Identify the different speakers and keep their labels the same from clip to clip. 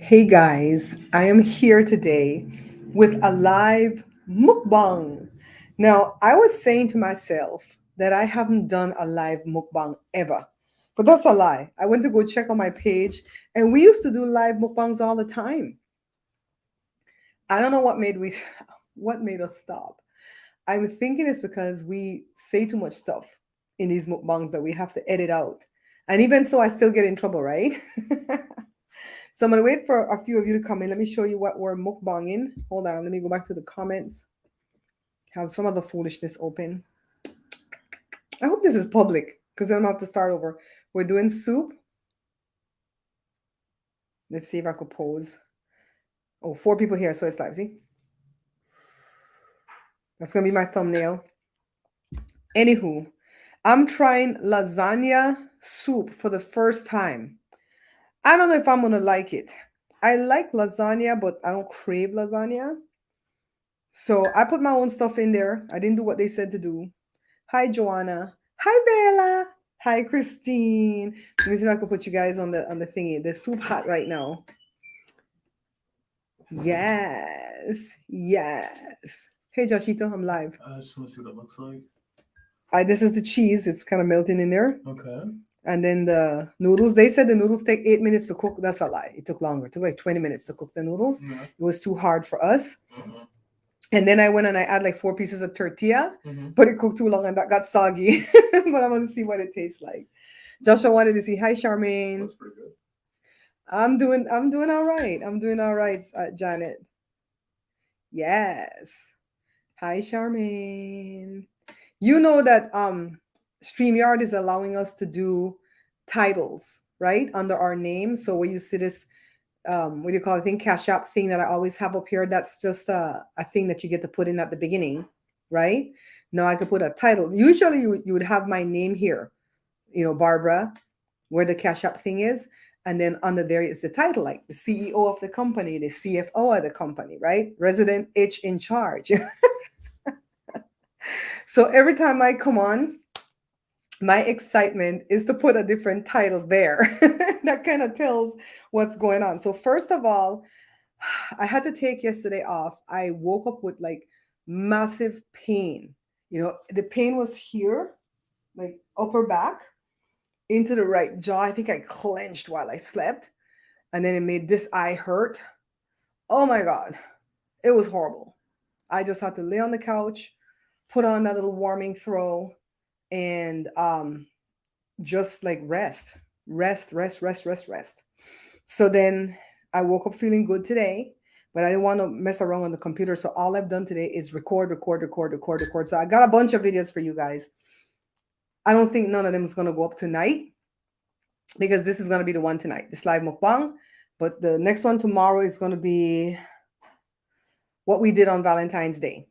Speaker 1: Hey guys, I am here today with a live mukbang. Now, I was saying to myself that I haven't done a live mukbang ever, but that's a lie. I went to go check on my page, and we used to do live mukbangs all the time. I don't know what made us stop. I'm thinking it's because we say too much stuff in these mukbangs that we have to edit out, and even so, I still get in trouble, right? So I'm gonna wait for a few of you to come in. Let me show you what we're mukbanging. Hold on, let me go back to the comments. Have some of the foolishness open. I hope this is public because then I'm gonna have to start over. We're doing soup. Let's see if I could pose. Oh, 4 people here, so it's live. See, that's gonna be my thumbnail. Anywho, I'm trying lasagna soup for the first time. I don't know if I'm gonna like it. I like lasagna, but I don't crave lasagna. So I put my own stuff in there. I didn't do what they said to do. Hi, Joanna. Hi, Bella. Hi, Christine. Let me see if I can put you guys on the thingy. The soup hot right now. Yes, yes. Hey, Joshito, I'm live.
Speaker 2: I just want to see what it looks like.
Speaker 1: This is the cheese. It's kind of melting in there.
Speaker 2: Okay.
Speaker 1: And then the noodles. They said the noodles take 8 minutes to cook. That's a lie. It took longer. It took like 20 minutes to cook the noodles.
Speaker 2: Yeah.
Speaker 1: It was too hard for us.
Speaker 2: Uh-huh.
Speaker 1: And then I went and I add like 4 pieces of tortilla,
Speaker 2: Mm-hmm.
Speaker 1: but it cooked too long and that got soggy. But I want to see what it tastes like. Joshua wanted to see. Hi, Charmaine.
Speaker 2: Looks pretty good.
Speaker 1: I'm doing all right. I'm doing all right, Janet. Yes. Hi, Charmaine. You know that StreamYard is allowing us to do titles, right? Under our name. So when you see this what do you call it? I think Cash App thing that I always have up here, that's just a thing that you get to put in at the beginning, right? Now I could put a title. Usually you would have my name here, Barbara, where the Cash App thing is. And then under there is the title, like the CEO of the company, the CFO of the company, right? Resident H in charge. So every time I come on, my excitement is to put a different title there. That kind of tells what's going on. So, first of all, I had to take yesterday off. I woke up with like massive pain. The pain was here, like upper back into the right jaw. I think I clenched while I slept, and then it made this eye hurt. Oh my God, it was horrible. I just had to lay on the couch, put on that little warming throw, and just like rest. So then I woke up feeling good today, but I didn't want to mess around on the computer. So all I've done today is record. So I got a bunch of videos for you guys. I don't think none of them is going to go up tonight because this is going to be the one tonight, this live mukbang. But the next one tomorrow is going to be what we did on Valentine's Day.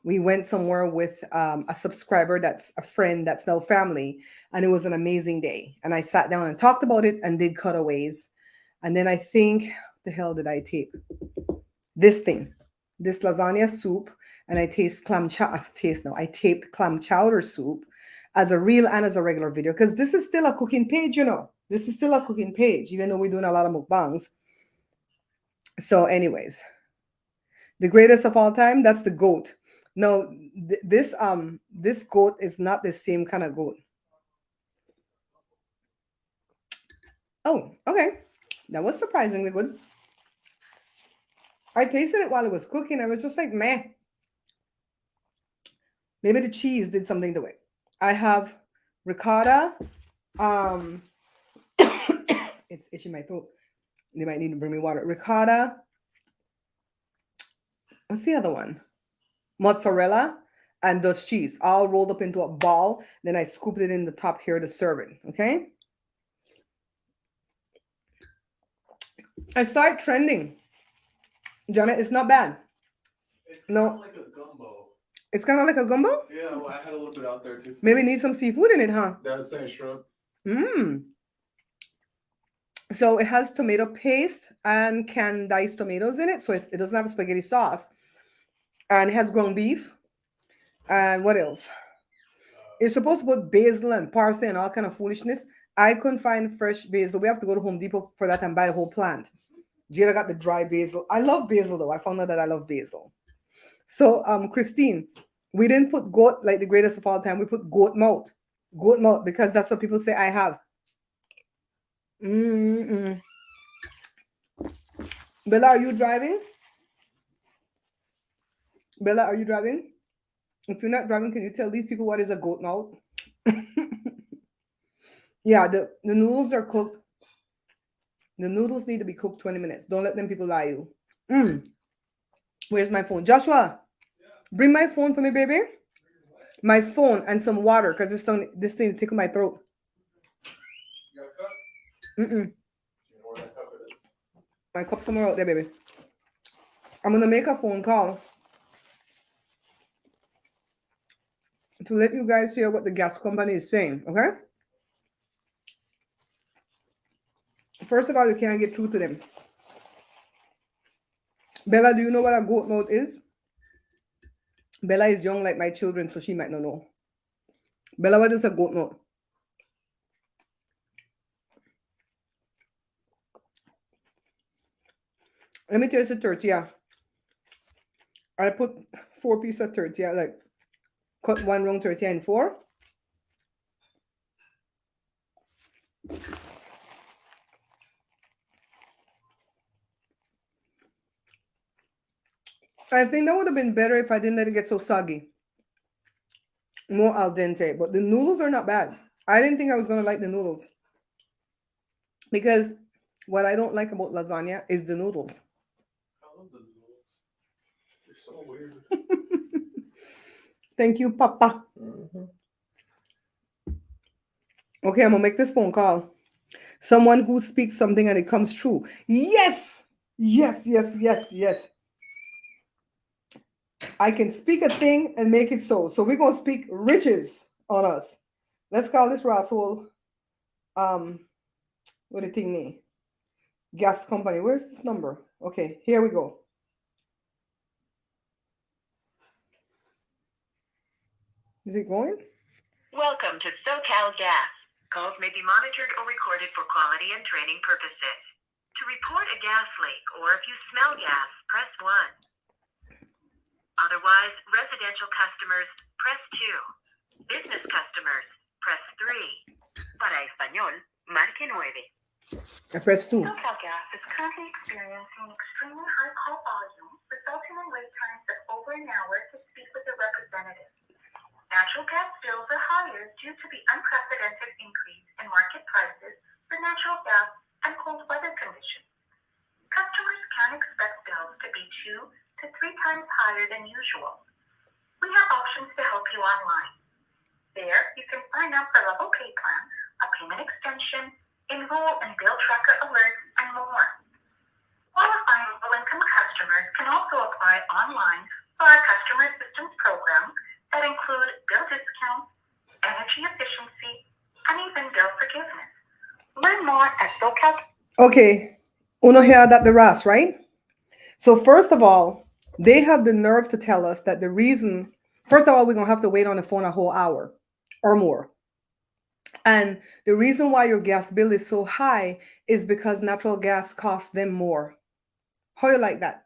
Speaker 1: We went somewhere with a subscriber that's a friend that's now family, and it was an amazing day. And I sat down and talked about it and did cutaways. And then I think, the hell did I tape? This thing, this lasagna soup, and I I taped clam chowder soup as a real and as a regular video because this is still a cooking page, This is still a cooking page, even though we're doing a lot of mukbangs. So, anyways, the greatest of all time, that's the goat. No, this goat is not the same kind of goat. Oh, okay. That was surprisingly good. I tasted it while it was cooking. I was just like, meh. Maybe the cheese did something to it. I have ricotta. Um, it's itching my throat. They might need to bring me water. Ricotta. What's the other one? Mozzarella and Dutch cheese, all rolled up into a ball. Then I scooped it in the top here to serve it. Okay. I started trending. Janet, it's not bad.
Speaker 2: It's
Speaker 1: No,
Speaker 2: like a gumbo.
Speaker 1: it's kind of like a gumbo.
Speaker 2: Yeah, well, I had a little bit out there too.
Speaker 1: Maybe need some seafood in it, huh?
Speaker 2: That was saying shrimp.
Speaker 1: Mmm. So it has tomato paste and canned diced tomatoes in it. So it doesn't have a spaghetti sauce. And it has ground beef. And what else? It's supposed to put basil and parsley and all kind of foolishness. I couldn't find fresh basil. We have to go to Home Depot for that and buy the whole plant. Jada got the dry basil. I love basil though. I found out that I love basil. So, Christine, we didn't put goat like the greatest of all time. We put goat mouth. Goat mouth because that's what people say I have. Mm-mm. Bella, are you driving? Bella, are you driving? If you're not driving, can you tell these people what is a goat mouth? Yeah, the noodles are cooked. The noodles need to be cooked 20 minutes. Don't let them people lie you. Mm. Where's my phone? Joshua, bring my phone for me, baby. My phone and some water because this thing tickle my throat.
Speaker 2: You got a cup?
Speaker 1: Mm-mm.
Speaker 2: You know where that cup is?
Speaker 1: My cup somewhere out there, baby. I'm gonna make a phone call to let you guys hear what the gas company is saying. Okay. First of all, you can't get through to them. Bella, do you know what a goat mouth is? Bella is young like my children, so she might not know. Bella, what is a goat mouth? Let me taste the tortilla. I put 4 pieces of tortilla, like cut one round tortilla in four. I think that would have been better if I didn't let it get so soggy. More al dente. But the noodles are not bad. I didn't think I was going to like the noodles. Because what I don't like about lasagna is the noodles.
Speaker 2: I love the noodles. They're so weird.
Speaker 1: Thank you, Papa. Okay, I'm going to make this phone call. Someone who speaks something and it comes true. Yes! Yes, yes, yes, yes. I can speak a thing and make it so. So we're going to speak riches on us. Let's call this rascal, what do you think name? Gas company. Where's this number? Okay, here we go. Is it going?
Speaker 3: Welcome to SoCal Gas. Calls may be monitored or recorded for quality and training purposes. To report a gas leak or if you smell gas, press 1. Otherwise, residential customers, press 2. Business customers, press 3. Para español, marque 9.
Speaker 1: I press 2.
Speaker 3: SoCal Gas is currently experiencing extremely high call volume, resulting in wait times of over an hour to speak with a representative. Natural gas bills are higher due to the unprecedented increase in market prices for natural gas and cold weather conditions. Customers can expect bills to be 2 to 3 times higher than usual. We have options to help you online. There, you can sign up for level pay plan, a payment extension, enroll in bill tracker alerts, and more. Qualifying low-income customers can also apply online for our customer assistance programs that include bill discounts, energy efficiency, and even bill forgiveness. Learn more at SoCal.
Speaker 1: Okay. Uno hear that the RAS, right? So first of all, they have the nerve to tell us that the reason, first of all, we're going to have to wait on the phone a whole hour or more. And the reason why your gas bill is so high is because natural gas costs them more. How you like that?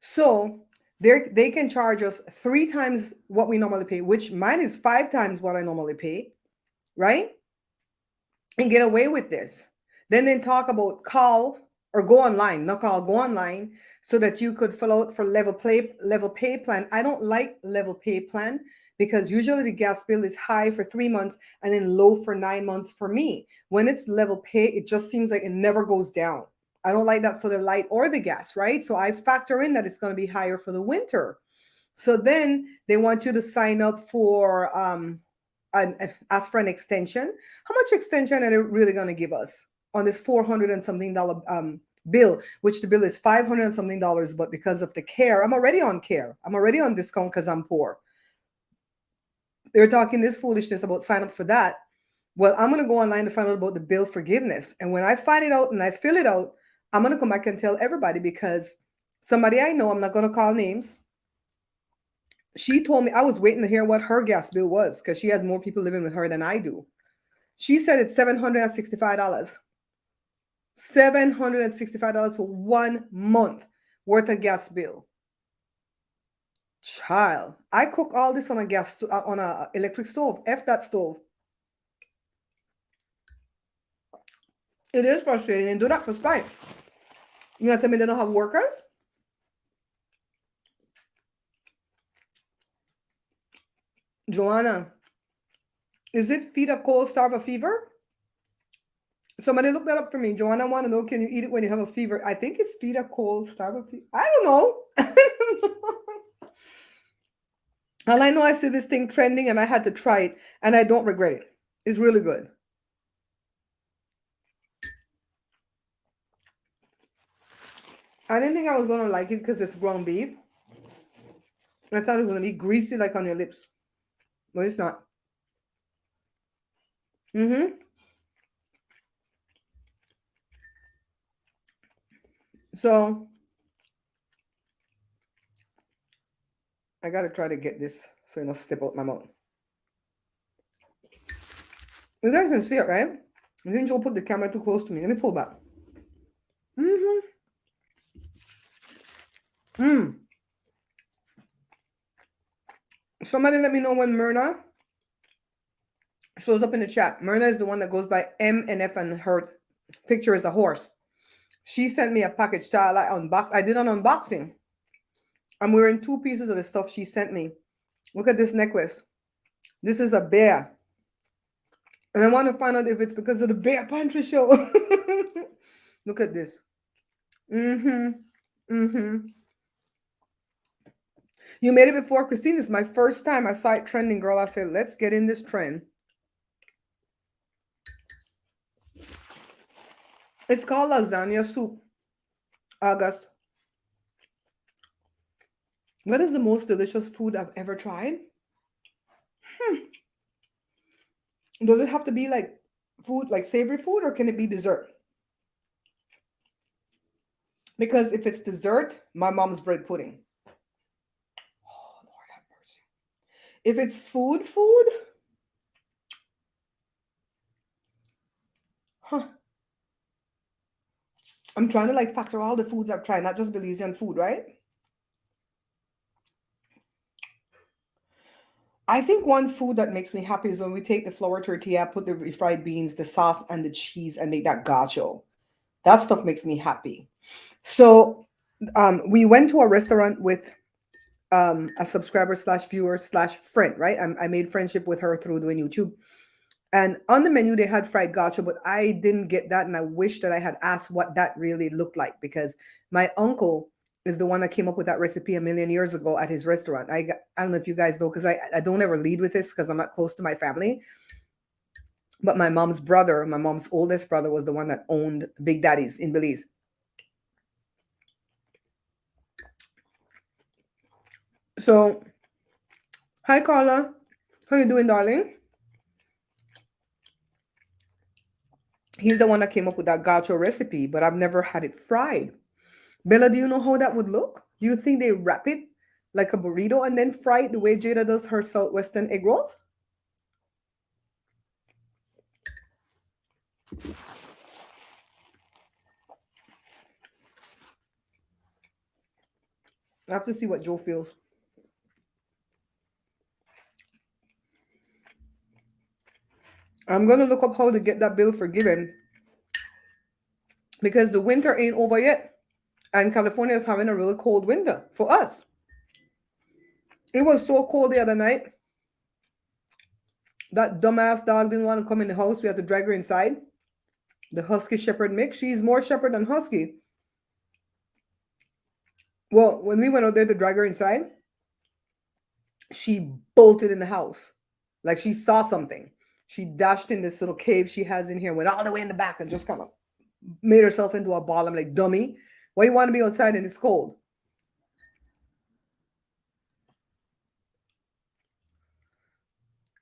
Speaker 1: So they can charge us 3 times what we normally pay, which mine is 5 times what I normally pay, right? And get away with this. Then they talk about call or go online, not call, go online so that you could fill out for level pay plan. I don't like level pay plan because usually the gas bill is high for 3 months and then low for 9 months for me. When it's level pay, it just seems like it never goes down. I don't like that for the light or the gas, right? So I factor in that it's going to be higher for the winter. So then they want you to sign up for ask for an extension. How much extension are they really going to give us on this $400 and something bill, which the bill is $500 and something dollars, but because of the care, I'm already on care. I'm already on discount because I'm poor. They're talking this foolishness about sign up for that. Well, I'm going to go online to find out about the bill forgiveness. And when I find it out and I fill it out, I'm going to come back and tell everybody because somebody I know, I'm not going to call names. She told me, I was waiting to hear what her gas bill was because she has more people living with her than I do. She said it's $765. $765 for 1 month worth of gas bill. Child, I cook all this on a on a electric stove. F that stove. It is frustrating, and do that for spite. You gonna tell me they don't have workers? Joanna, is it feed a cold, starve a fever? Somebody look that up for me. Joanna want to know, can you eat it when you have a fever? I think it's feed a cold, starve a fever. I don't know. All I know, I see this thing trending and I had to try it and I don't regret it. It's really good. I didn't think I was going to like it because it's ground beef. I thought it was going to be greasy like on your lips. But it's not. So I got to try to get this so it don't step out my mouth. You guys can see it, right? I think you'll put the camera too close to me. Let me pull back. Somebody let me know when Myrna shows up in the chat. Myrna is the one that goes by M and F, and her picture is a horse. She sent me a package that I unboxed. I did an unboxing. I'm wearing 2 pieces of the stuff she sent me. Look at this necklace. This is a bear. And I want to find out if it's because of the Bear Pantry show. Look at this. You made it before, Christine. This is my first time I saw it trending, girl. I said, let's get in this trend. It's called lasagna soup. August. What is the most delicious food I've ever tried? Does it have to be like food, like savory food, or can it be dessert? Because if it's dessert, my mom's bread pudding. Oh, Lord have mercy. If it's food, I'm trying to like factor all the foods I've tried, not just Belizean food, right? I think one food that makes me happy is when we take the flour tortilla, put the refried beans, the sauce, and the cheese, and make that gacho. That stuff makes me happy. So we went to a restaurant with a subscriber / viewer / friend, right? I made friendship with her through doing YouTube. And on the menu, they had fried gacho, but I didn't get that. And I wish that I had asked what that really looked like, because my uncle is the one that came up with that recipe a million years ago at his restaurant. I don't know if you guys know, because I don't ever lead with this because I'm not close to my family. But my mom's brother, my mom's oldest brother, was the one that owned Big Daddy's in Belize. So, hi Carla. How you doing, darling? He's the one that came up with that gacho recipe, but I've never had it fried. Bella, do you know how that would look? Do you think they wrap it like a burrito and then fry it the way Jada does her Southwestern egg rolls? I have to see what Joe feels. I'm going to look up how to get that bill forgiven, because the winter ain't over yet. And California is having a really cold winter for us. It was so cold the other night. That dumbass dog didn't want to come in the house. We had to drag her inside. The Husky Shepherd mix. She's more Shepherd than Husky. Well, when we went out there to drag her inside, she bolted in the house. Like she saw something. She dashed in this little cave she has in here, went all the way in the back and just kind of made herself into a ball. I'm like, dummy, why you want to be outside and it's cold?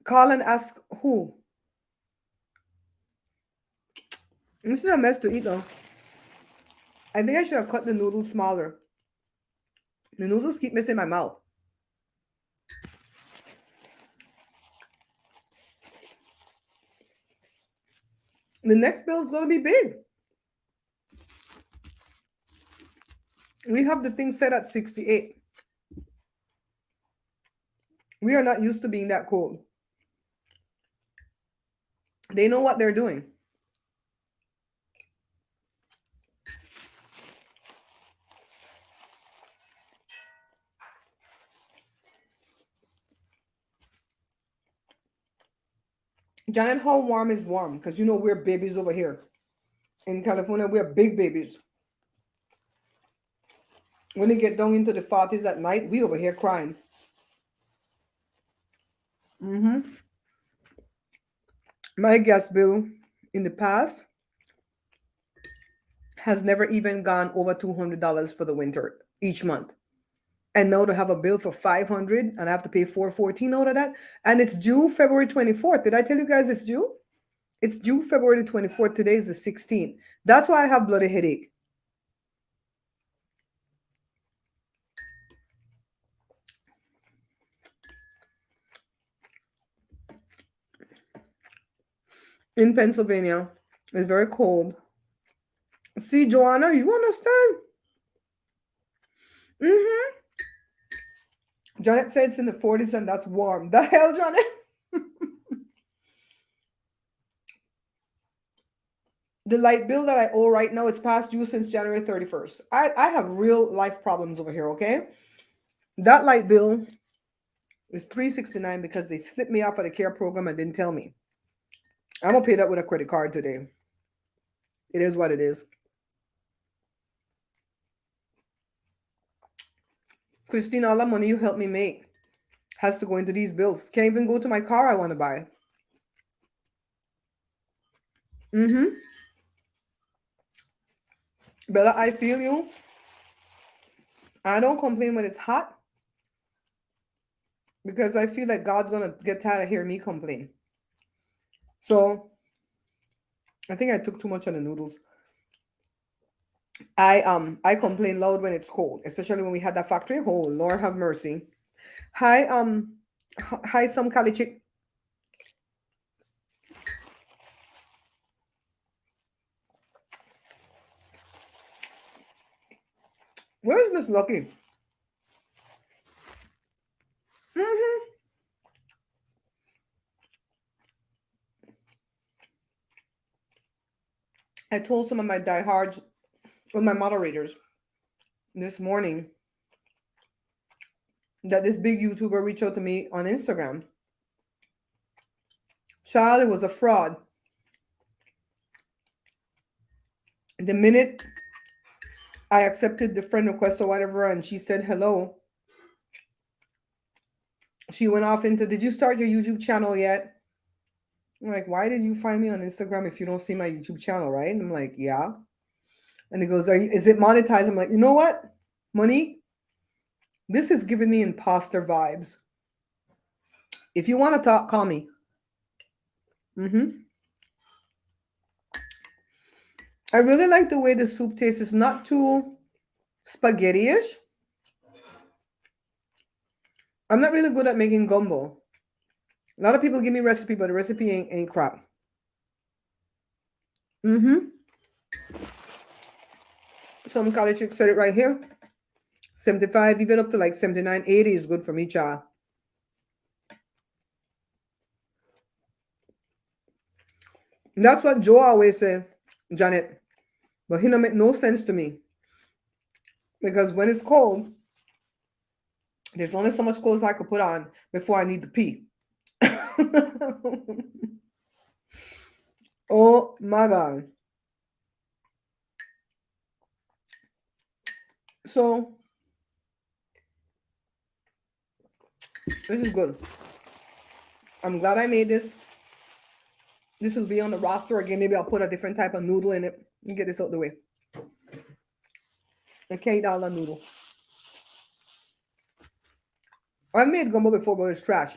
Speaker 1: Call and ask who? This is a mess to eat though. I think I should have cut the noodles smaller. The noodles keep missing my mouth. The next bill is going to be big. We have the thing set at 68. We are not used to being that cold. They know what they're doing. Janet, how warm is warm? Because you know we're babies over here. In California, we're big babies. When they get down into the 40s at night, we over here crying. My gas bill in the past has never even gone over $200 for the winter each month. And now to have a bill for $500 and I have to pay $414 out of that. And it's due February 24th. Did I tell you guys it's due? It's due February 24th. Today is the 16th. That's why I have bloody headache. In Pennsylvania, it's very cold. See, Joanna, you understand? Janet said it's in the 40s and that's warm. The hell, Janet? The light bill that I owe right now, it's past due since January 31st. I have real life problems over here, okay? That light bill is $369 because they slipped me off of the care program and didn't tell me. I'm going to pay that with a credit card today. It is what it is. Christine, all the money you helped me make has to go into these bills. Can't even go to my car I want to buy. Bella, I feel you. I don't complain when it's hot because I feel like God's going to get tired of hearing me complain. So I think I took too much on the noodles. I complain loud when it's cold, especially when we had that factory. Oh, Lord have mercy. Hi, some Cali chick. Where is Miss Lucky? I told some of my diehards, or my moderators, this morning that this big YouTuber reached out to me on Instagram. Child, it was a fraud. The minute I accepted the friend request or whatever, and she said hello, she went off into, did you start your YouTube channel yet? I'm like, why did you find me on Instagram if you don't see my YouTube channel, right? And I'm like, yeah. And he goes, is it monetized? I'm like, you know what, Monique? This is giving me imposter vibes. If you want to talk, call me. I really like the way the soup tastes. It's not too spaghetti-ish. I'm not really good at making gumbo. A lot of people give me recipe, but the recipe ain't crap. Some college chicks said it right here. 75, even up to like 79, 80 is good for me, child. That's what Joe always said, Janet. But he don't make no sense to me. Because when it's cold, there's only so much clothes I could put on before I need to pee. Oh my God. So this is good. I'm glad I made this. This will be on the roster again. Maybe I'll put a different type of noodle in it and get this out the way. I can't eat all the noodle. I've made gumbo before, but it's trash.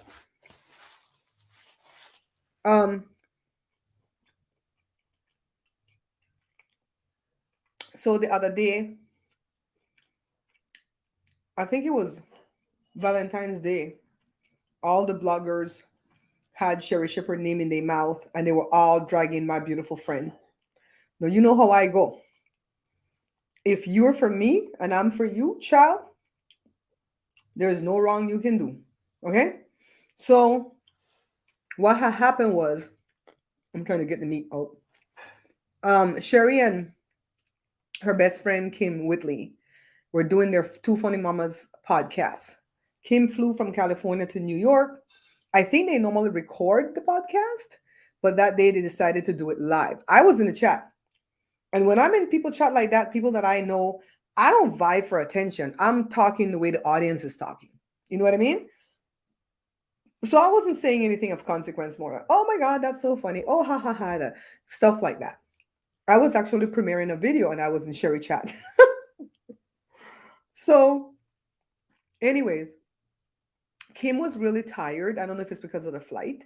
Speaker 1: So the other day, I think it was Valentine's Day, all the bloggers had Sherri Shepherd name in their mouth, and they were all dragging my beautiful friend. Now, you know how I go. If you're for me and I'm for you, child, there is no wrong you can do. Okay? So what had happened was, I'm trying to get the meat out. Sherry and her best friend Kim Whitley were doing their Two Funny Mamas podcast. Kim flew from California to New York. I think they normally record the podcast, but that day they decided to do it live. I was in the chat. And when I'm in people chat like that, people that I know, I don't vie for attention. I'm talking the way the audience is talking. You know what I mean? So I wasn't saying anything of consequence more. Like, oh my God, that's so funny. Oh, ha ha ha. Stuff like that. I was actually premiering a video and I was in Sherry chat. So, anyways, Kim was really tired. I don't know if it's because of the flight,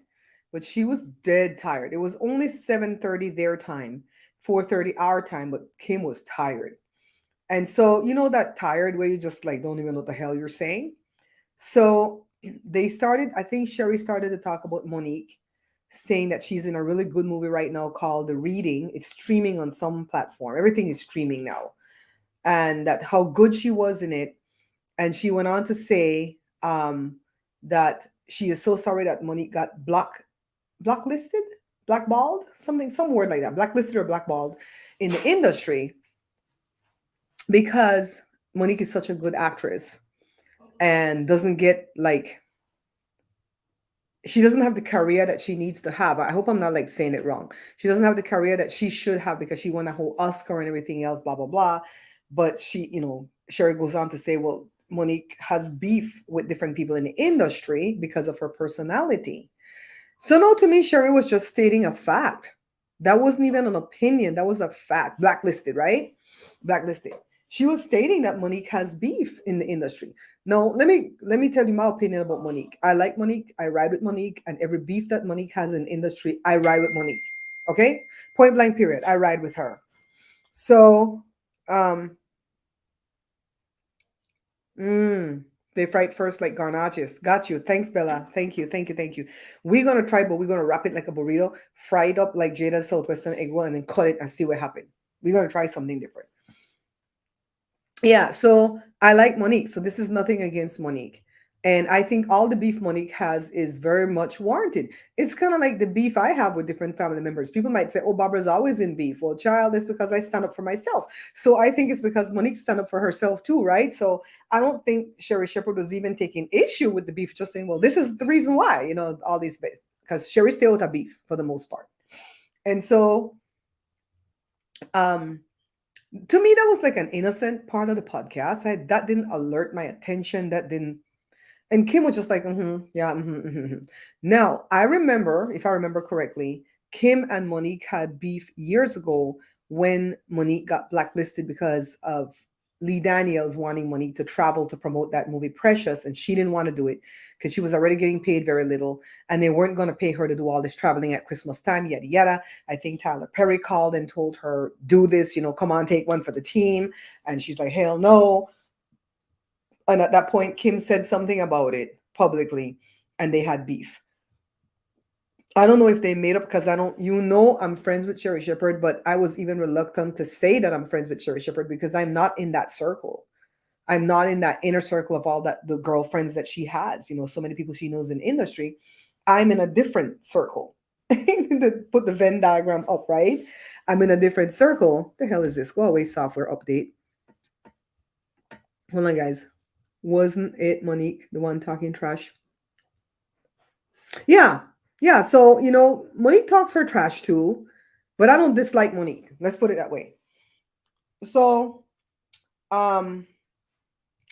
Speaker 1: but she was dead tired. It was only 7:30 their time, 4:30 our time, but Kim was tired. And so, you know that tired where you just like don't even know what the hell you're saying? So they started, I think Sherry started to talk about Monique, saying that she's in a really good movie right now called The Reading. It's streaming on some platform. Everything is streaming now. And that how good she was in it. And she went on to say that she is so sorry that Monique got blacklisted, blackballed, something, some word like that, blacklisted or blackballed in the industry because Monique is such a good actress and doesn't get like she doesn't have the career that she needs to have. I hope I'm not like saying it wrong. She doesn't have the career that she should have because she won a whole Oscar and everything else, blah blah blah. But she, Sherry goes on to say, well, Monique has beef with different people in the industry because of her personality. So no, to me, Sherry was just stating a fact. That wasn't even an opinion. That was a fact. Blacklisted, right? Blacklisted. She was stating that Monique has beef in the industry. No, let me tell you my opinion about Monique. I like Monique. I ride with Monique, and every beef that Monique has in industry, I ride with Monique. Okay, point blank. Period. I ride with her. So, um, mm, they fried first like garnaches. Got you. Thanks, Bella. Thank you. Thank you. Thank you. We're gonna try, but we're gonna wrap it like a burrito, fry it up like Jada's Southwestern egg roll, and then cut it and see what happens. We're gonna try something different. Yeah, so I like Monique. So this is nothing against Monique. And I think all the beef Monique has is very much warranted. It's kind of like the beef I have with different family members. People might say, oh, Barbara's always in beef. Well, child, it's because I stand up for myself. So I think it's because Monique stand up for herself too, right? So I don't think Sherri Shepherd was even taking issue with the beef, just saying, well, this is the reason why, all these beef. Because Sherry stay with a beef for the most part. And so um to me that was like an innocent part of the podcast. That didn't alert my attention. That didn't. And Kim was just like, yeah. Now I remember, if I remember correctly, Kim and Monique had beef years ago when Monique got blacklisted because of Lee Daniels wanting Monique to travel to promote that movie Precious, and she didn't want to do it because she was already getting paid very little, and they weren't going to pay her to do all this traveling at Christmas time, yada yada. I think Tyler Perry called and told her, "Do this, come on, take one for the team," and she's like, "Hell no." And at that point, Kim said something about it publicly, and they had beef. I don't know if they made up because I don't, I'm friends with Sherri Shepherd, but I was even reluctant to say that I'm friends with Sherri Shepherd because I'm not in that circle. I'm not in that inner circle of all that the girlfriends that she has, so many people she knows in industry. I'm in a different circle. Put the Venn diagram up, right? I'm in a different circle. The hell is this? Go away, software update. Hold on, guys. Wasn't it Monique, the one talking trash? Yeah. Yeah. So, Monique talks her trash too, but I don't dislike Monique. Let's put it that way. So, what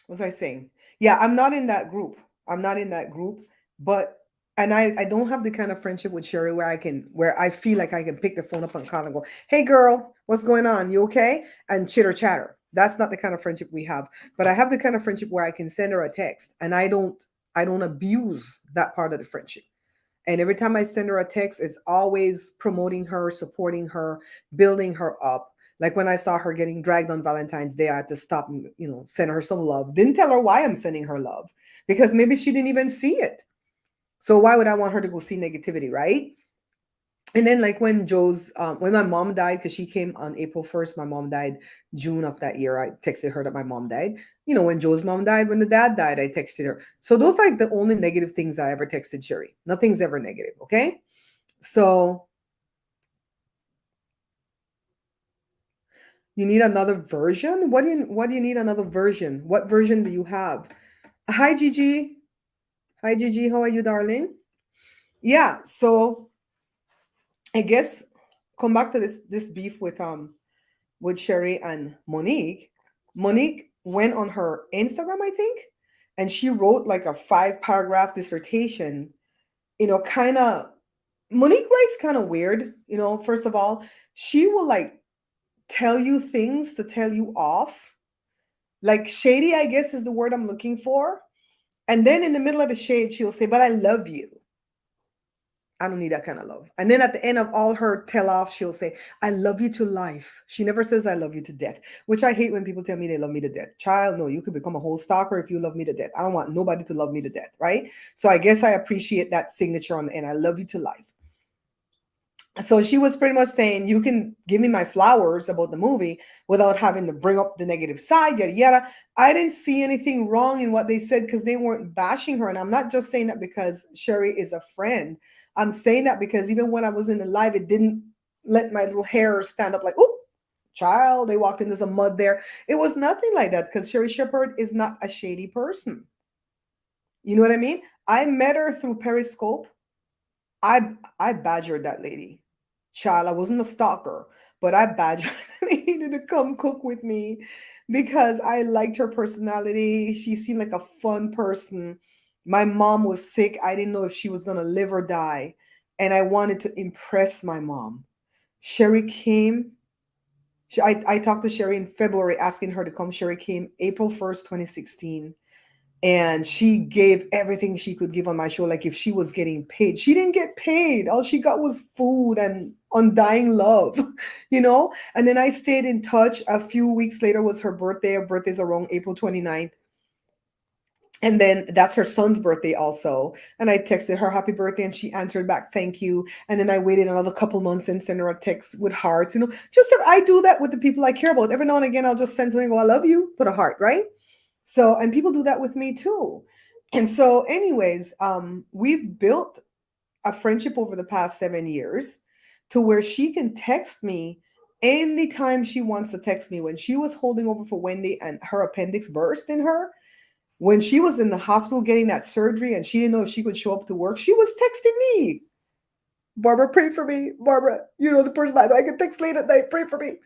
Speaker 1: was I saying? Yeah, I'm not in that group. I'm not in that group, but and I don't have the kind of friendship with Sherry where I feel like I can pick the phone up and call and go, "Hey girl, what's going on? You okay?" and chitter chatter. That's not the kind of friendship we have. But I have the kind of friendship where I can send her a text and I don't abuse that part of the friendship. And every time I send her a text, it's always promoting her, supporting her, building her up. Like when I saw her getting dragged on Valentine's Day, I had to stop and, send her some love. Didn't tell her why I'm sending her love because maybe she didn't even see it. So why would I want her to go see negativity, right? And then like when my mom died, because she came on April 1st, my mom died June of that year. I texted her that my mom died. When Joe's mom died, when the dad died, I texted her. So those like the only negative things I ever texted Sherry. Nothing's ever negative, okay? So you need another version? What do you need another version? What version do you have? Hi Gigi. Hi Gigi, how are you, darling? Yeah, so I guess come back to this beef with Sherry and Monique. Monique went on her Instagram, I think, and she wrote like a 5 paragraph dissertation, kind of. Monique writes kind of weird, first of all. She will like tell you things to tell you off. Like shady, I guess is the word I'm looking for. And then in the middle of the shade, she'll say, "But I love you." I don't need that kind of love. And then at the end of all her tell off, she'll say, "I love you to life." She never says, "I love you to death," which I hate when people tell me they love me to death. Child, no, you could become a whole stalker if you love me to death. I don't want nobody to love me to death, right? So I guess I appreciate that signature on the end. I love you to life. So she was pretty much saying, you can give me my flowers about the movie without having to bring up the negative side, yada yada. I didn't see anything wrong in what they said because they weren't bashing her. And I'm not just saying that because Sherry is a friend. I'm saying that because even when I was in the live, it didn't let my little hair stand up like, "Oh, child, they walked into some mud there." It was nothing like that because Sherri Shepherd is not a shady person. You know what I mean? I met her through Periscope. I badgered that lady. Child, I wasn't a stalker, but I badgered the lady to come cook with me because I liked her personality. She seemed like a fun person. My mom was sick. I didn't know if she was going to live or die. And I wanted to impress my mom. Sherry came. I talked to Sherry in February asking her to come. Sherry came April 1st, 2016, and she gave everything she could give on my show, like if she was getting paid. She didn't get paid. All she got was food and undying love. And then I stayed in touch. A few weeks later was her birthday. Her birthday's around April 29th. And then that's her son's birthday also. And I texted her happy birthday and she answered back, "Thank you." And then I waited another couple months and sent her a text with hearts. Just I do that with the people I care about. Every now and again, I'll just send something, go, "I love you," put a heart, right? So, and people do that with me too. And so, anyways, we've built a friendship over the past 7 years to where she can text me anytime she wants to text me. When she was holding over for Wendy and her appendix burst in her, when she was in the hospital getting that surgery and she didn't know if she could show up to work, she was texting me. "Barbara, pray for me. Barbara, the person I can text late at night, pray for me."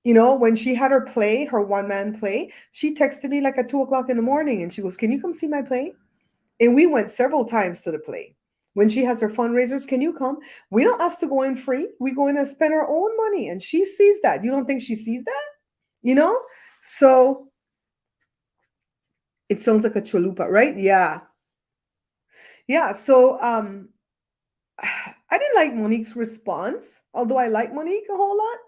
Speaker 1: When she had her play, her one-man play, she texted me like at 2 o'clock in the morning and she goes, "Can you come see my play?" And we went several times to the play. When she has her fundraisers, "Can you come?" We don't ask to go in free. We go in and spend our own money. And she sees that. You don't think she sees that? So it sounds like a chalupa, right? Yeah. Yeah. So I didn't like Monique's response, although I like Monique a whole lot.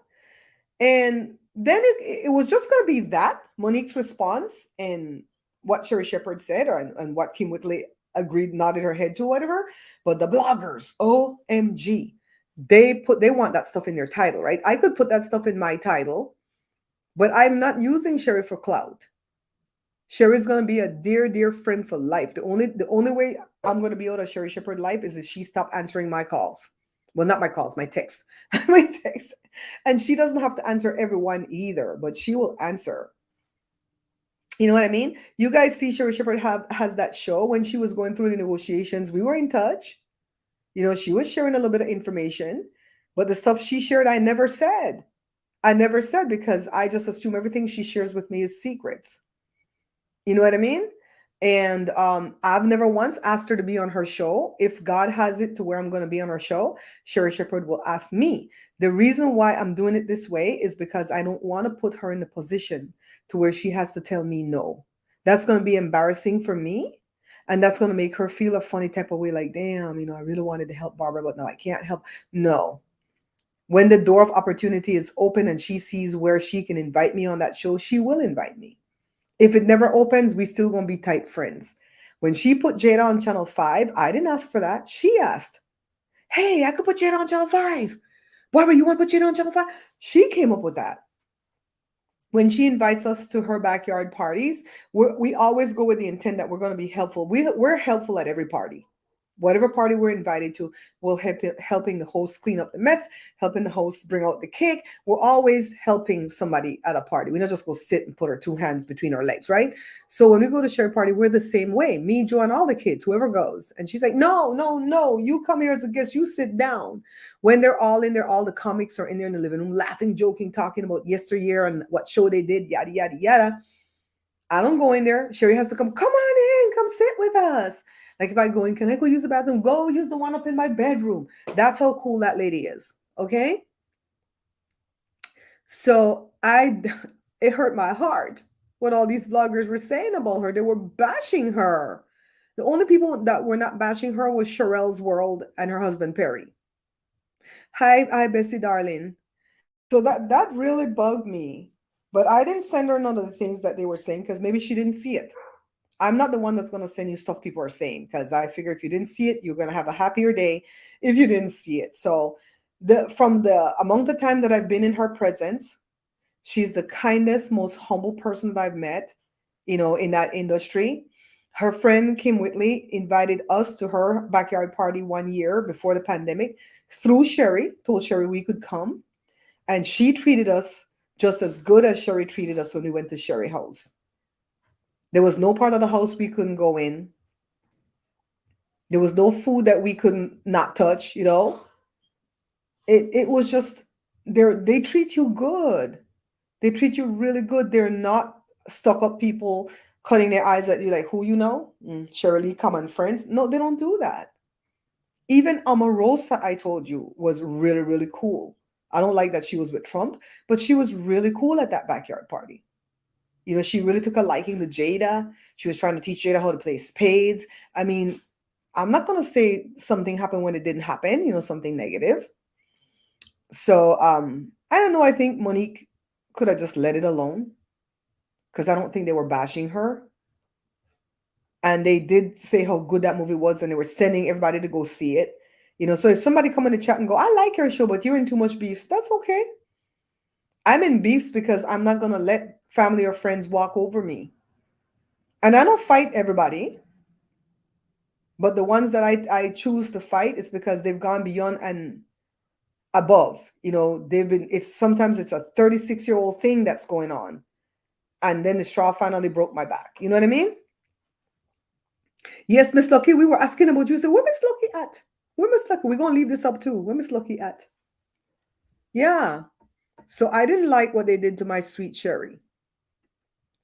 Speaker 1: And then it was just going to be that Monique's response and what Sherri Shepherd said, and what Kim Whitley agreed, nodded her head to, whatever. But the bloggers, OMG, they want that stuff in their title, right? I could put that stuff in my title, but I'm not using Sherri for clout. Sherri's going to be a dear, dear friend for life. The only way I'm going to be out of Sherri Shepherd life is if she stopped answering my calls. Well, not my calls, my texts. My texts. And she doesn't have to answer everyone either, but she will answer. You know what I mean? You guys see Sherri Shepherd has that show. When she was going through the negotiations, we were in touch. She was sharing a little bit of information, but the stuff she shared, I never said. I never said because I just assume everything she shares with me is secrets. You know what I mean? And I've never once asked her to be on her show. If God has it to where I'm going to be on her show, Sherri Shepherd will ask me. The reason why I'm doing it this way is because I don't want to put her in a position to where she has to tell me no. That's going to be embarrassing for me. And that's going to make her feel a funny type of way, like, damn, I really wanted to help Barbara, but no, I can't help. No. When the door of opportunity is open and she sees where she can invite me on that show, she will invite me. If it never opens, we still gonna be tight friends. When she put Jada on Channel 5, I didn't ask for that. She asked, Hey, I could put Jada on Channel 5. Barbara, you want to put Jada on Channel 5? She came up with that. When she invites us to her backyard parties, we always go with the intent that we're going to be helpful. We're helpful at every party. Whatever party we're invited to, we'll helping the host clean up the mess, helping the host bring out the cake. We're always helping somebody at a party. We don't just go sit and put our two hands between our legs, right? So when we go to share party, we're the same way. Me, Joe, and all the kids, whoever goes. And she's like, no, no, no, you come here as a guest, you sit down. When they're all in there, all the comics are in there in the living room, laughing, joking, talking about yesteryear and what show they did, yada, yada, yada. I don't go in there. Sherry has to come on in, come sit with us. Like if I go in, can I go use the bathroom? Go use the one up in my bedroom. That's how cool that lady is. Okay. So it hurt my heart what all these vloggers were saying about her. They were bashing her. The only people that were not bashing her was Sherelle's World and her husband Perry. Hi, Bessie, darling. So that really bugged me. But I didn't send her none of the things that they were saying because maybe she didn't see it. I'm not the one that's going to send you stuff people are saying because I figure if you didn't see it, you're going to have a happier day if you didn't see it. So among the time that I've been in her presence, she's the kindest, most humble person that I've met, in that industry. Her friend Kim Whitley invited us to her backyard party 1 year before the pandemic through Sherry, told Sherry we could come. And she treated us just as good as Sherry treated us when we went to Sherry house. There was no part of the house we couldn't go in. There was no food that we couldn't not touch, It was just they treat you good. They treat you really good. They're not stuck up people cutting their eyes at you like, who you know? Shirley, common friends. No, they don't do that. Even Omarosa, I told you, was really, really cool. I don't like that she was with Trump, but she was really cool at that backyard party. She really took a liking to Jada. She was trying to teach Jada how to play spades. I mean, I'm not going to say something happened when it didn't happen, something negative. So I don't know. I think Monique could have just let it alone because I don't think they were bashing her. And they did say how good that movie was, and they were sending everybody to go see it. So if somebody come in the chat and go, I like your show, but you're in too much beefs, that's okay. I'm in beefs because I'm not going to let family or friends walk over me. And I don't fight everybody. But the ones that I choose to fight is because they've gone beyond and above. Sometimes it's a 36-year-old thing that's going on. And then the straw finally broke my back. You know what I mean? Yes, Miss Lucky, we were asking about you. So where Miss Lucky at? Where Miss Lucky? We're going to leave this up too. Where Miss Lucky at? Yeah. So I didn't like what they did to my sweet Sherry.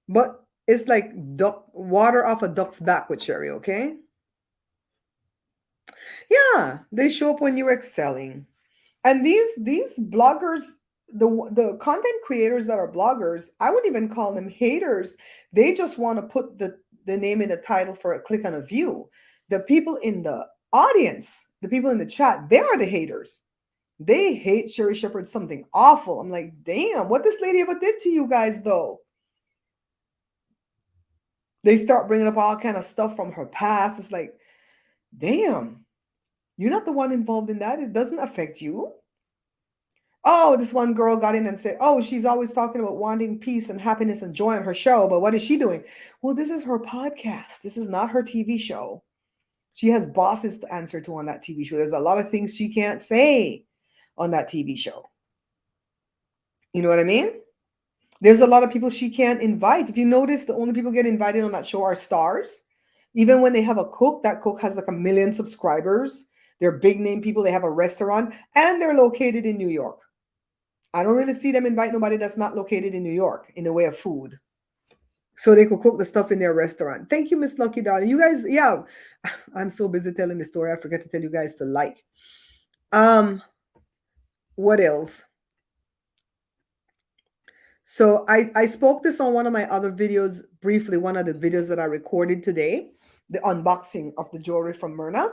Speaker 1: But it's like water off a duck's back with Sherry, okay? Yeah, they show up when you're excelling. And these bloggers, the content creators that are bloggers, I wouldn't even call them haters. They just want to put the name in the title for a click on a view. The people in the audience, the people in the chat, they are the haters. They hate Sherri Shepherd something awful. I'm like, damn, what this lady ever did to you guys though? They start bringing up all kind of stuff from her past. It's like, damn, you're not the one involved in that. It doesn't affect you. Oh, this one girl got in and said, oh, she's always talking about wanting peace and happiness and joy on her show. But what is she doing? Well, this is her podcast. This is not her TV show. She has bosses to answer to on that TV show. There's a lot of things she can't say on that TV show. You know what I mean? There's a lot of people she can't invite. If you notice, the only people get invited on that show are stars. Even when they have a cook, that cook has like 1 million subscribers. They're big name people. They have a restaurant and they're located in New York. I don't really see them invite nobody that's not located in New York in the way of food. So they could cook the stuff in their restaurant. Thank you, Miss Lucky darling. You guys, yeah, I'm so busy telling the story. I forget to tell you guys to like. What else? So I spoke this on one of my other videos briefly, one of the videos that I recorded today, the unboxing of the jewelry from Myrna.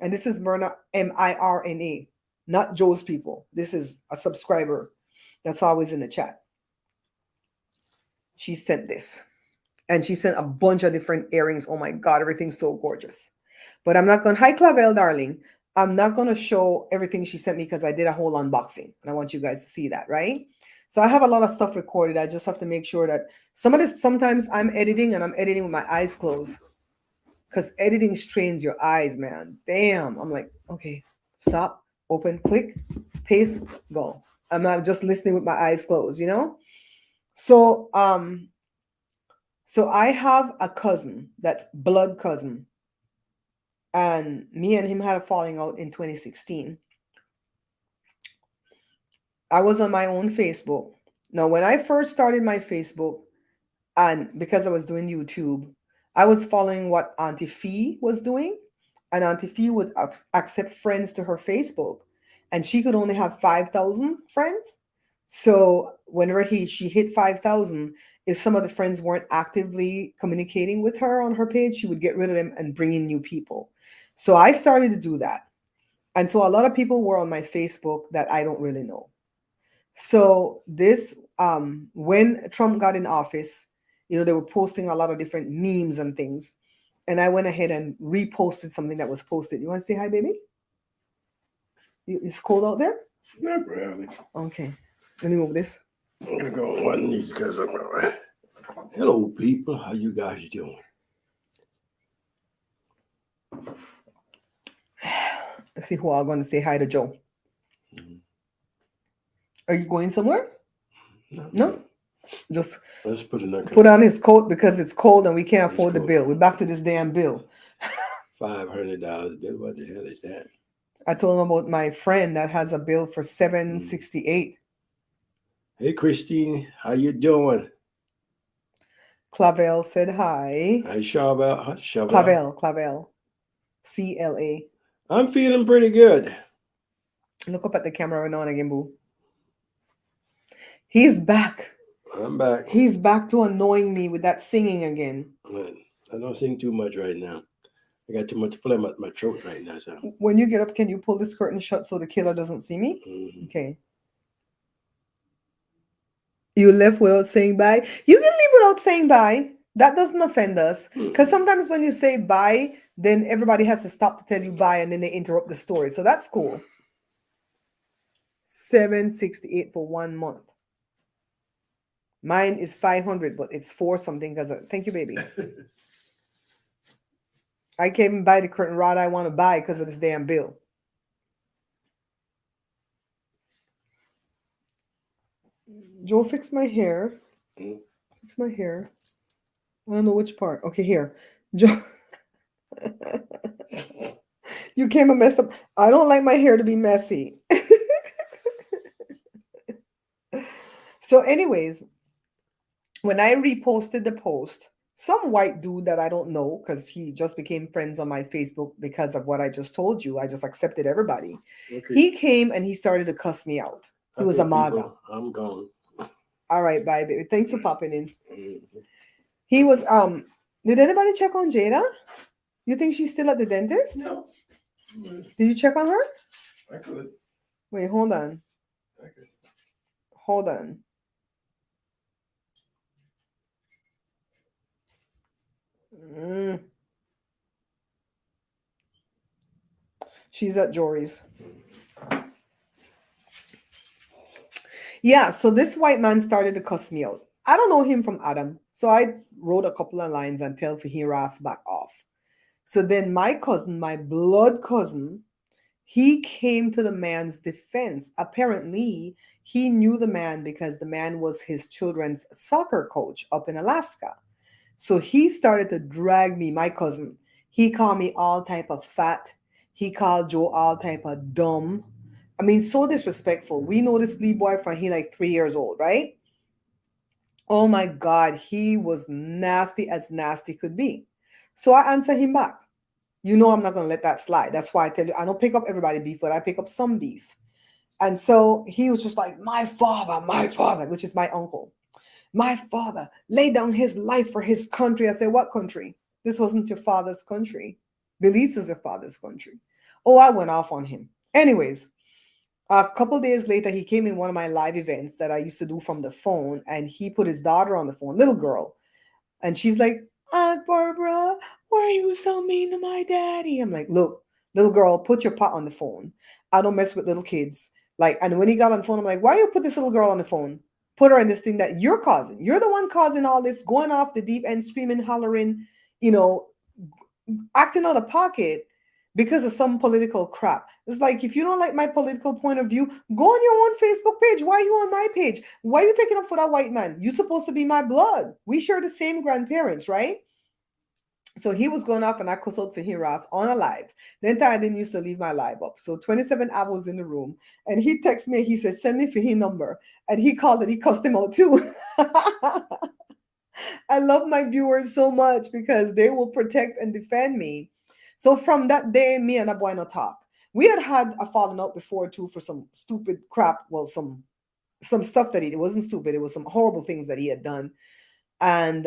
Speaker 1: And this is Myrna, Mirna, not Joe's people. This is a subscriber that's always in the chat. She sent this. And she sent a bunch of different earrings. Oh my God, everything's so gorgeous. But I'm not going, hi, Clavel, darling. I'm not going to show everything she sent me because I did a whole unboxing and I want you guys to see that, right? So I have a lot of stuff recorded. I just have to make sure that sometimes I'm editing and I'm editing with my eyes closed because editing strains your eyes, man. Damn. I'm like, okay, stop, open, click, paste, go. I'm not just listening with my eyes closed, you know? So, so I have a cousin that's blood cousin, and me and him had a falling out in 2016. I was on my own Facebook. Now, when I first started my Facebook, and because I was doing YouTube, I was following what Auntie Fee was doing, and Auntie Fee would accept friends to her Facebook, and she could only have 5,000 friends. So whenever she hit 5,000, if some of the friends weren't actively communicating with her on her page, she would get rid of them and bring in new people. So I started to do that, and so a lot of people were on my Facebook that I don't really know. So this when Trump got in office, they were posting a lot of different memes and things. And I went ahead and reposted something that was posted. You want to say hi, baby? It's cold out there?
Speaker 4: Not really.
Speaker 1: Okay. Let me move this.
Speaker 4: I'm gonna go on one knee because I'm all right. Hello, people. How you guys doing?
Speaker 1: Let's see who I'm going to say hi to. Joe.
Speaker 4: Mhm.
Speaker 1: Are you going somewhere? No? Just
Speaker 4: Let's put it
Speaker 1: put on his coat because it's cold and we can't
Speaker 4: It's
Speaker 1: afford the
Speaker 4: cold.
Speaker 1: bill. We're back to this damn bill.
Speaker 4: $500 bill. What the hell is that?
Speaker 1: I told him about my friend that has a bill for $768.
Speaker 4: Hey, Christine. How you doing?
Speaker 1: Clavel said hi.
Speaker 4: Hi, Charbel. Hi, Charbel.
Speaker 1: Clavel. CLA.
Speaker 4: I'm feeling pretty good.
Speaker 1: Look up at the camera right now and again, boo. He's back.
Speaker 4: I'm back.
Speaker 1: He's back to annoying me with that singing again.
Speaker 4: But I don't sing too much right now. I got too much phlegm at my throat right now. So.
Speaker 1: When you get up, can you pull this curtain shut so the killer doesn't see me?
Speaker 4: Mhm.
Speaker 1: Okay. You left without saying bye? You can leave without saying bye. That doesn't offend us. Because sometimes when you say bye, then everybody has to stop to tell you bye and then they interrupt the story. So that's cool. $768 for 1 month. Mine is 500, but it's for something because thank you, baby. I can't even buy the curtain rod I want to buy because of this damn bill. Joe, fix my hair. Fix my hair. I don't know which part. Okay, here. Joe. You came and messed up. I don't like my hair to be messy. So anyways, when I reposted the post, some white dude that I don't know, because he just became friends on my Facebook because of what I just told you. I just accepted everybody.
Speaker 4: Okay.
Speaker 1: He came and he started to cuss me out. He was a
Speaker 4: Okay,
Speaker 1: MAGA.
Speaker 4: people, I'm gone.
Speaker 1: All right, bye, baby. Thanks for popping in.
Speaker 4: Mhm.
Speaker 1: He was did anybody check on Jada? You think she's still at the dentist?
Speaker 4: No.
Speaker 1: Did you check on her?
Speaker 4: I could.
Speaker 1: Wait, hold on.
Speaker 4: I could.
Speaker 1: Hold on. She's at Jory's. Yeah, so this white man started to cuss me out. I don't know him from Adam. So I wrote a couple of lines and tell Fahira's back off. So then my cousin, my blood cousin, he came to the man's defense. Apparently, he knew the man because the man was his children's soccer coach up in Alaska. So he started to drag me, my cousin. He called me all type of fat. He called Joe all type of dumb. I mean, so disrespectful. We know this Lee boy from he like 3 years old, right? Oh my God, he was nasty as nasty could be. So I answer him back. You know I'm not going to let that slide. That's why I tell you, I don't pick up everybody beef, but I pick up some beef. And so he was just like, my father, which is my uncle. My father laid down his life for his country. I said, what country? This wasn't your father's country. Belize is your father's country. Oh, I went off on him. Anyways, a couple days later, he came in one of my live events that I used to do from the phone, and he put his daughter on the phone, little girl. And she's like, Aunt Barbara, why are you so mean to my daddy? I'm like, look, Little girl, put your pot on the phone. I don't mess with little kids. Like, and when he got on the phone, I'm like, why you put this little girl on the phone? Put her in this thing that you're causing. You're the one causing all this, going off the deep end, screaming, hollering, you know, acting out of pocket because of some political crap. It's like, if you don't like my political point of view, go on your own Facebook page. Why are you on my page? Why are you taking up for that white man? You're supposed to be my blood. We share the same grandparents, right? So he was going off and I cussed out for Hiras on a live. Then I didn't used to leave my live up. So 27 hours in the room. And he texted me, he said, send me for his number. And he called and he cussed him out too. I love my viewers so much because they will protect and defend me. So from that day, me and Abuelo no talk. We had a falling out before too for some stupid crap. Well, some stuff that it wasn't stupid. It was some horrible things that he had done. And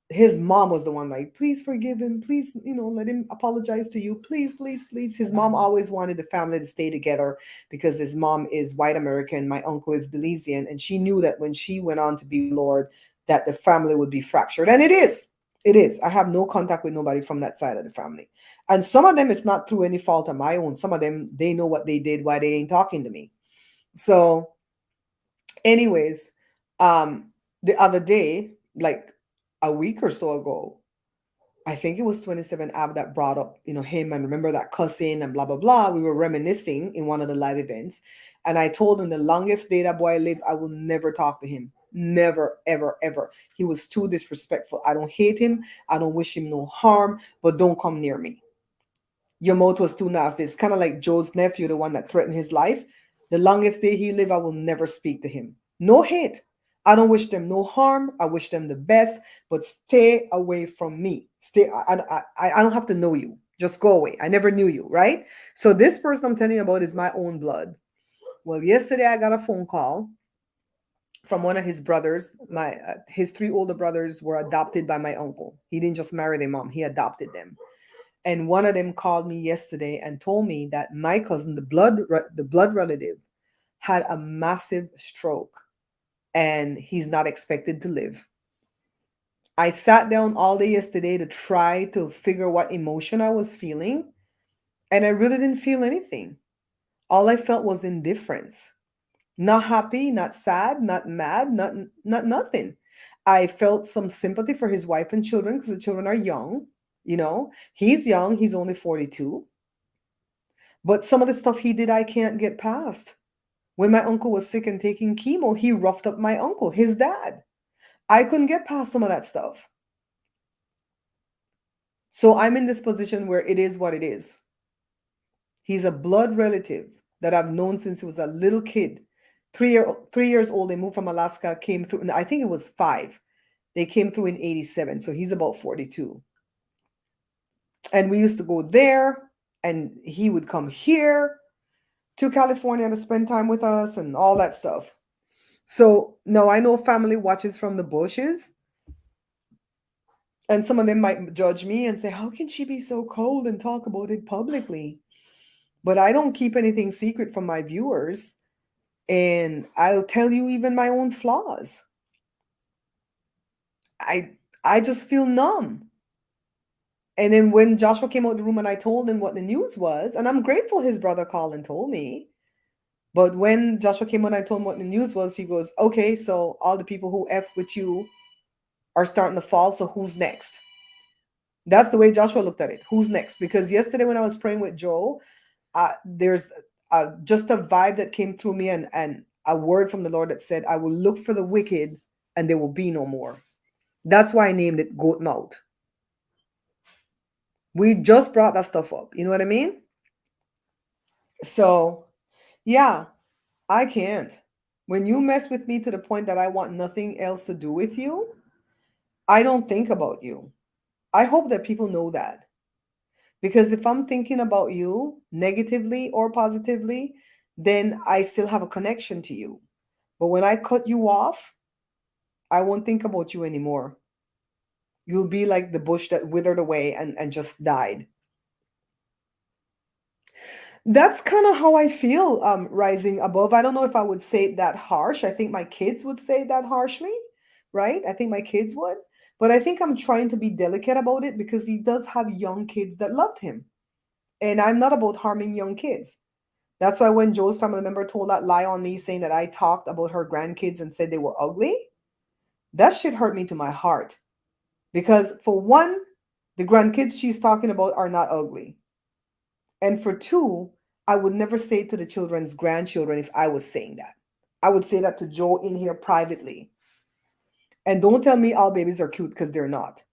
Speaker 1: his mom was the one like, please forgive him. Please, let him apologize to you. Please, please, please. His mom always wanted the family to stay together because his mom is white American. My uncle is Belizean. And she knew that when she went on to be Lord, that the family would be fractured. And it is. It is. I have no contact with nobody from that side of the family. And some of them, it's not through any fault of my own. Some of them, they know what they did, why they ain't talking to me. So, anyways, the other day, like a week or so ago, I think it was 27 Av that brought up, him and remember that cussing and blah, blah, blah. We were reminiscing in one of the live events. And I told him the longest day that boy lived, I will never talk to him. Never, ever, ever. He was too disrespectful. I don't hate him. I don't wish him no harm, but don't come near me. Your mouth was too nasty. It's kind of like Joe's nephew, the one that threatened his life. The longest day he lived, I will never speak to him. No hate. I don't wish them no harm. I wish them the best, but stay away from me. Stay. I don't have to know you. Just go away. I never knew you, right? So this person I'm telling you about is my own blood. Well, yesterday I got a phone call from one of his brothers. His three older brothers were adopted by my uncle. He didn't just marry their mom. He adopted them. And one of them called me yesterday and told me that my cousin, the blood relative, had a massive stroke and he's not expected to live. I sat down all day yesterday to try to figure what emotion I was feeling, and I really didn't feel anything. All I felt was indifference. Not happy, not sad, not mad, not nothing. I felt some sympathy for his wife and children because the children are young. He's young, he's only 42. But some of the stuff he did, I can't get past. When my uncle was sick and taking chemo, he roughed up my uncle, his dad. I couldn't get past some of that stuff. So I'm in this position where it is what it is. He's a blood relative that I've known since he was a little kid. 3 years old, they moved from Alaska, came through, I think it was 5. They came through in 87, so he's about 42. And we used to go there, and he would come here to California to spend time with us and all that stuff. So now I know family watches from the bushes. And some of them might judge me and say, how can she be so cold and talk about it publicly? But I don't keep anything secret from my viewers. And I'll tell you even my own flaws. I just feel numb. And then when Joshua came out of the room and I told him what the news was, and I'm grateful his brother called and told me. But when Joshua came out and I told him what the news was, he goes, okay, so all the people who F with you are starting to fall, so who's next? That's the way Joshua looked at it. Who's next? Because yesterday when I was praying with Joe, there's just a vibe that came through me and a word from the Lord that said, I will look for the wicked and there will be no more. That's why I named it Goat Mouth. We just brought that stuff up. You know what I mean? So, yeah, I can't. When you mess with me to the point that I want nothing else to do with you, I don't think about you. I hope that people know that. Because if I'm thinking about you negatively or positively, then I still have a connection to you. But when I cut you off, I won't think about you anymore. You'll be like the bush that withered away and just died. That's kind of how I feel rising above. I don't know if I would say it that harsh. I think my kids would say that harshly, right? I think my kids would. But I think I'm trying to be delicate about it because he does have young kids that loved him. And I'm not about harming young kids. That's why when Joe's family member told that lie on me saying that I talked about her grandkids and said they were ugly, that shit hurt me to my heart. Because for one, the grandkids she's talking about are not ugly. And for two, I would never say it to the children's grandchildren if I was saying that. I would say that to Joe in here privately. And don't tell me all babies are cute because they're not.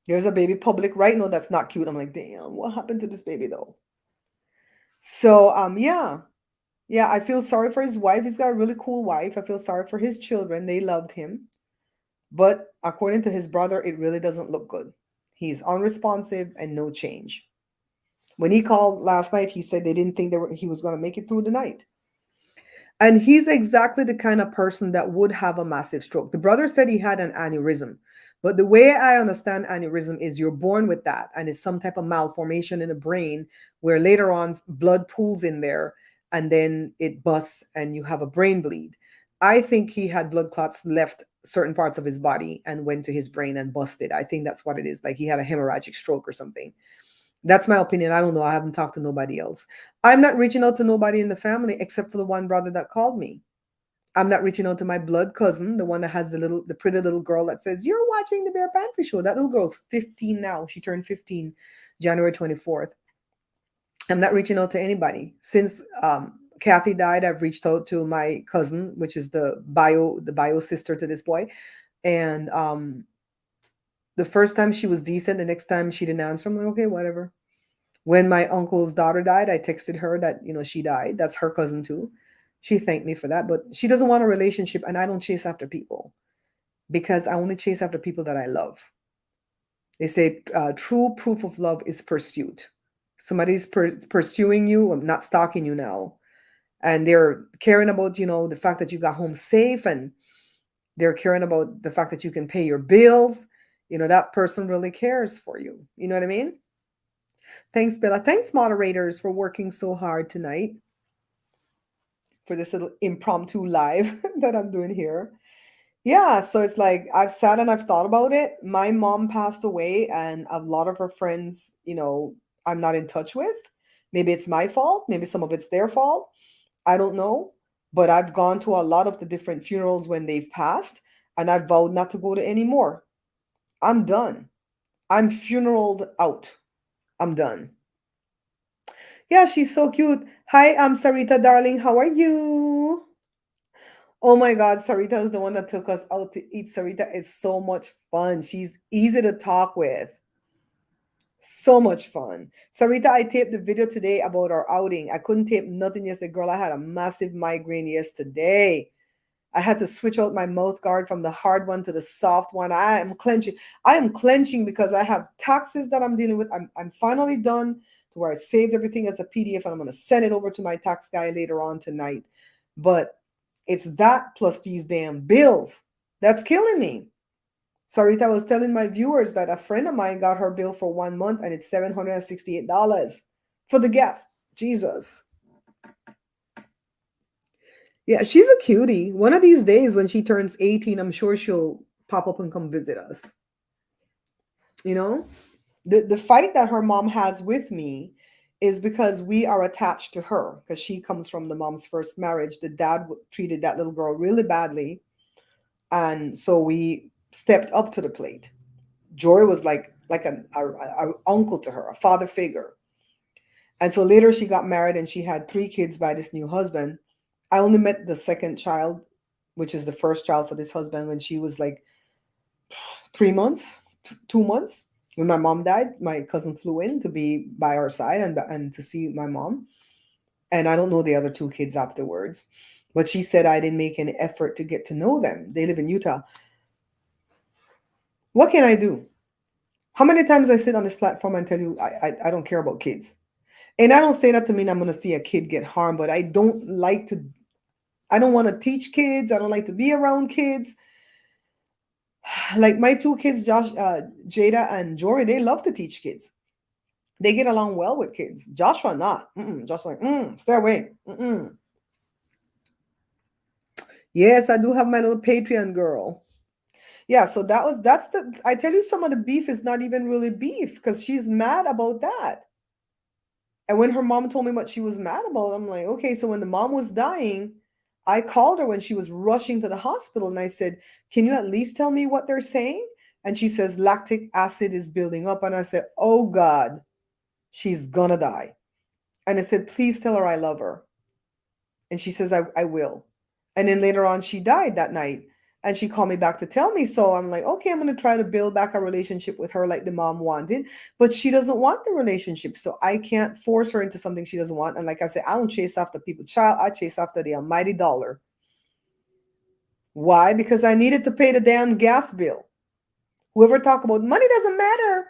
Speaker 1: There's a baby public right now that's not cute. I'm like, damn, what happened to this baby though? So yeah. Yeah, I feel sorry for his wife. He's got a really cool wife. I feel sorry for his children. They loved him. But according to his brother, it really doesn't look good. He's unresponsive and no change. When he called last night, he said they didn't think he was going to make it through the night. And he's exactly the kind of person that would have a massive stroke. The brother said he had an aneurysm. But the way I understand aneurysm is you're born with that, and it's some type of malformation in the brain where later on blood pools in there and then it busts and you have a brain bleed. I think he had blood clots left certain parts of his body and went to his brain and busted. I think that's what it is. Like he had a hemorrhagic stroke or something. That's my opinion. I don't know. I haven't talked to nobody else. I'm not reaching out to nobody in the family except for the one brother that called me. I'm not reaching out to my blood cousin, the one that has the pretty little girl that says, "You're watching the Bear Pantry Show." That little girl's 15 now. She turned 15 January 24th. I'm not reaching out to anybody. Since Kathy died, I've reached out to my cousin, which is the bio sister to this boy. And the first time she was decent, the next time she didn't answer. I'm like, okay, whatever. When my uncle's daughter died, I texted her that, she died. That's her cousin too. She thanked me for that, but she doesn't want a relationship, and I don't chase after people because I only chase after people that I love. They say true proof of love is pursuit. Somebody's pursuing you, I'm not stalking you now, and they're caring about, the fact that you got home safe, and they're caring about the fact that you can pay your bills. That person really cares for you. You know what I mean? Thanks, Bella. Thanks, moderators, for working so hard tonight for this little impromptu live that I'm doing here. Yeah, so it's like I've sat and I've thought about it. My mom passed away, and a lot of her friends, I'm not in touch with. Maybe it's my fault. Maybe some of it's their fault. I don't know. But I've gone to a lot of the different funerals when they've passed, and I've vowed not to go to any more. I'm done. I'm funeraled out. I'm done. Yeah, she's so cute. Hi, I'm Sarita, darling. How are you? Oh my God, Sarita is the one that took us out to eat. Sarita is so much fun. She's easy to talk with. So much fun. Sarita, I taped the video today about our outing. I couldn't tape nothing yesterday. Girl, I had a massive migraine yesterday. I had to switch out my mouth guard from the hard one to the soft one. I am clenching. I am clenching because I have taxes that I'm dealing with. I'm finally done to where I saved everything as a PDF, and I'm going to send it over to my tax guy later on tonight. But it's that plus these damn bills that's killing me. Sarita was telling my viewers that a friend of mine got her bill for 1 month and it's $768 for the gas. Jesus. Yeah, she's a cutie. One of these days when she turns 18, I'm sure she'll pop up and come visit us. The fight that her mom has with me is because we are attached to her, because she comes from the mom's first marriage. The dad treated that little girl really badly, and so we stepped up to the plate. Jory was like an uncle to her, a father figure. And so later she got married and she had 3 kids by this new husband. I only met the second child, which is the first child for this husband, when she was like 3 months, 2 months. When my mom died, my cousin flew in to be by our side and to see my mom. And I don't know the other 2 kids afterwards. But she said I didn't make any effort to get to know them. They live in Utah. What can I do? How many times I sit on this platform and tell you I don't care about kids? And I don't say that to mean I'm going to see a kid get harmed, but I don't want to teach kids. I don't like to be around kids. Like my 2 kids, Jada and Jory, they love to teach kids. They get along well with kids. Joshua not. Joshua like, stay away. Yes, I do have my little Patreon girl. Yeah, so that's the I tell you some of the beef is not even really beef because she's mad about that. And when her mom told me what she was mad about, I'm like, okay, so when the mom was dying, I called her when she was rushing to the hospital and I said, can you at least tell me what they're saying? And she says lactic acid is building up. And I said, oh God, she's gonna die. And I said, please tell her I love her. And she says, I will. And then later on, she died that night. And she called me back to tell me. So I'm like, okay, I'm going to try to build back a relationship with her like the mom wanted. But she doesn't want the relationship. So I can't force her into something she doesn't want. And like I said, I don't chase after people. Child, I chase after the almighty dollar. Why? Because I needed to pay the damn gas bill. Whoever talk about money doesn't matter.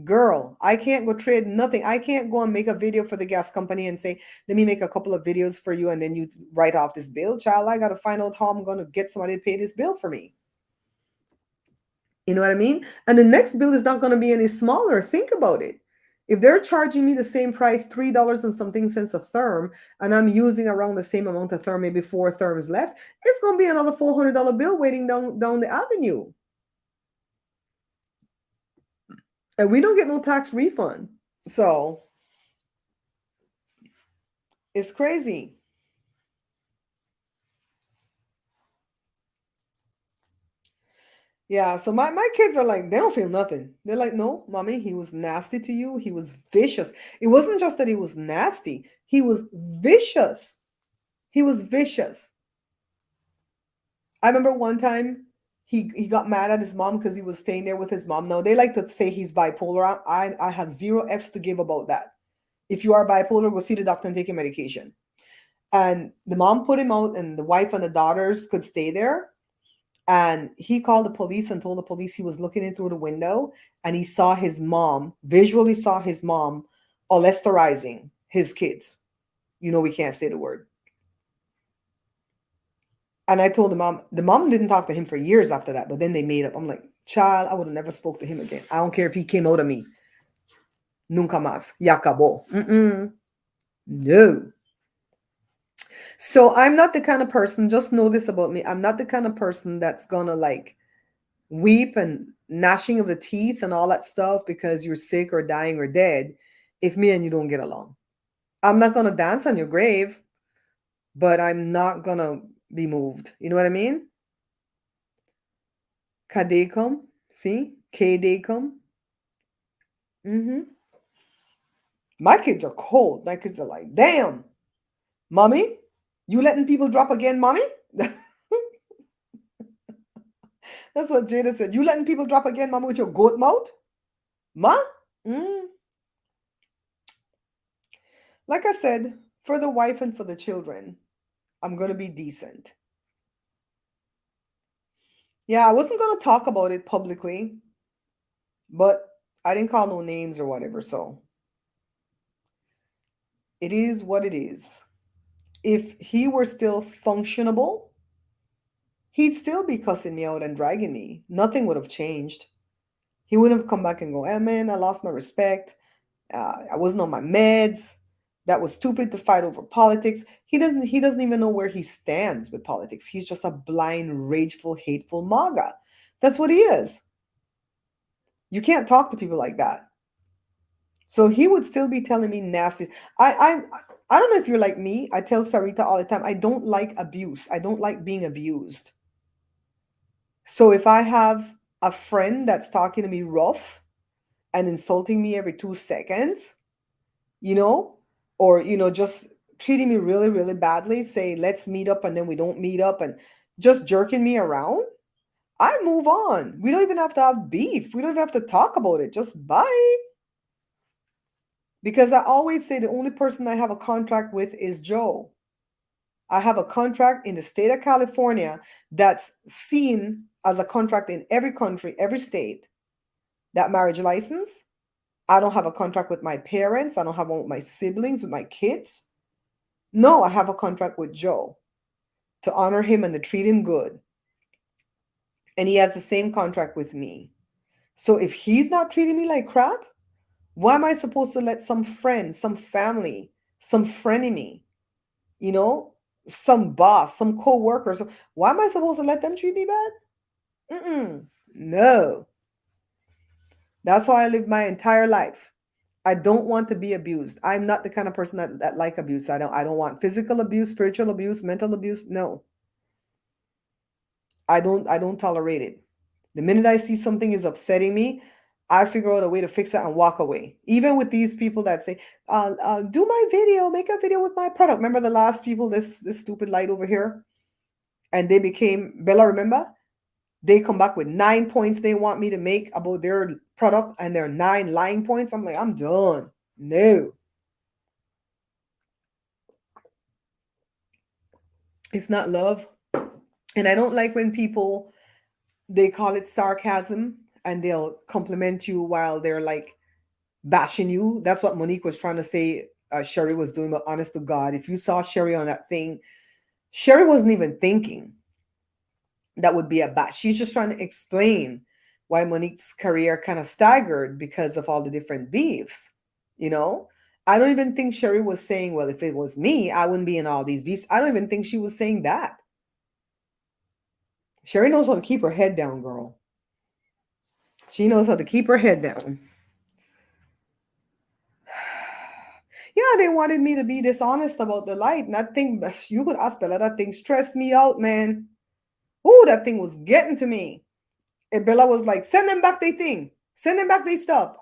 Speaker 1: Girl, I can't go trade nothing. I can't go and make a video for the gas company and say, let me make a couple of videos for you and then you write off this bill. Child, I got to find out how I'm going to get somebody to pay this bill for me. You know what I mean? And the next bill is not going to be any smaller. Think about it. If they're charging me the same price, $3 and something cents a therm, and I'm using around the same amount of therm, maybe 4 therms left, it's going to be another $400 bill waiting down the avenue. And we don't get no tax refund. So it's crazy. Yeah, so my kids are like, they don't feel nothing. They're like, no, mommy, he was nasty to you. He was vicious. It wasn't just that he was nasty, he was vicious. He was vicious. I remember one time he got mad at his mom because he was staying there with his mom. Now they like to say he's bipolar. I have zero F's to give about that. If you are bipolar, go see the doctor and take your medication. And the mom put him out, and the wife and the daughters could stay there. And he called the police and told the police he was looking in through the window and he saw his mom, visually saw his mom molesterizing his kids. You know, we can't say the word. And I told the mom didn't talk to him for years after that, but then they made up. I'm like, child, I would have never spoke to him again. I don't care if he came out of me. Nunca más. Ya acabó. No. So I'm not the kind of person, just know this about me. I'm not the kind of person that's gonna like weep and gnashing of the teeth and all that stuff because you're sick or dying or dead if me and you don't get along. I'm not going to dance on your grave, but I'm not going to be moved. You know what I mean? Kadecum. See? Kadecum. My kids are cold. My kids are like, damn, mommy, you letting people drop again, mommy? That's what Jada said. You letting people drop again, mama, with your goat mouth? Ma? Like I said, for the wife and for the children, I'm going to be decent. Yeah, I wasn't going to talk about it publicly, but I didn't call no names or whatever, so it is what it is. If he were still functionable, he'd still be cussing me out and dragging me. Nothing would have changed. He wouldn't have come back and go, hey man, I lost my respect. I wasn't on my meds. That was stupid to fight over politics. He doesn't even know where he stands with politics. He's just a blind, rageful, hateful MAGA. That's what he is. You can't talk to people like that. So he would still be telling me nasty. I don't know if you're like me. I tell Sarita all the time, I don't like abuse. I don't like being abused. So if I have a friend that's talking to me rough and insulting me every 2 seconds, you know, or, you know, just treating me really, really badly, say, let's meet up, and then we don't meet up and just jerking me around, I move on. We don't even have to have beef. We don't even have to talk about it. Just bye. Because I always say the only person I have a contract with is Joe. I have a contract in the state of California that's seen as a contract in every country, every state. That marriage license. I don't have a contract with my parents. I don't have one with my siblings, with my kids. No, I have a contract with Joe to honor him and to treat him good. And he has the same contract with me. So if he's not treating me like crap, why am I supposed to let some friend, some family, some frenemy, you know, some boss, some co-worker, why am I supposed to let them treat me bad? Mm-mm. No. That's how I live my entire life. I don't want to be abused. I'm not the kind of person that like abuse. I don't want physical abuse, spiritual abuse, mental abuse. No. I don't tolerate it. The minute I see something is upsetting me, I figure out a way to fix it and walk away. Even with these people that say, do my video, make a video with my product. Remember the last people, this stupid light over here? And they became Bella, remember? They come back with 9 points they want me to make about their product and their 9 lying points. I'm like, I'm done. No. It's not love. And I don't like when people they call it sarcasm and they'll compliment you while they're like bashing you. That's what Monique was trying to say. Sherri was doing, but honest to God, if you saw Sherri on that thing, Sherri wasn't even thinking that would be a bash. She's just trying to explain why Monique's career kind of staggered because of all the different beefs. You know, I don't even think Sherri was saying, well, if it was me, I wouldn't be in all these beefs. I don't even think she was saying that. Sherri knows how to keep her head down, girl. She knows how to keep her head down. Yeah, they wanted me to be dishonest about the light. And that thing, you could ask Bella, that thing stressed me out, man. Oh, that thing was getting to me. And Bella was like, send them back their thing. Send them back their stuff.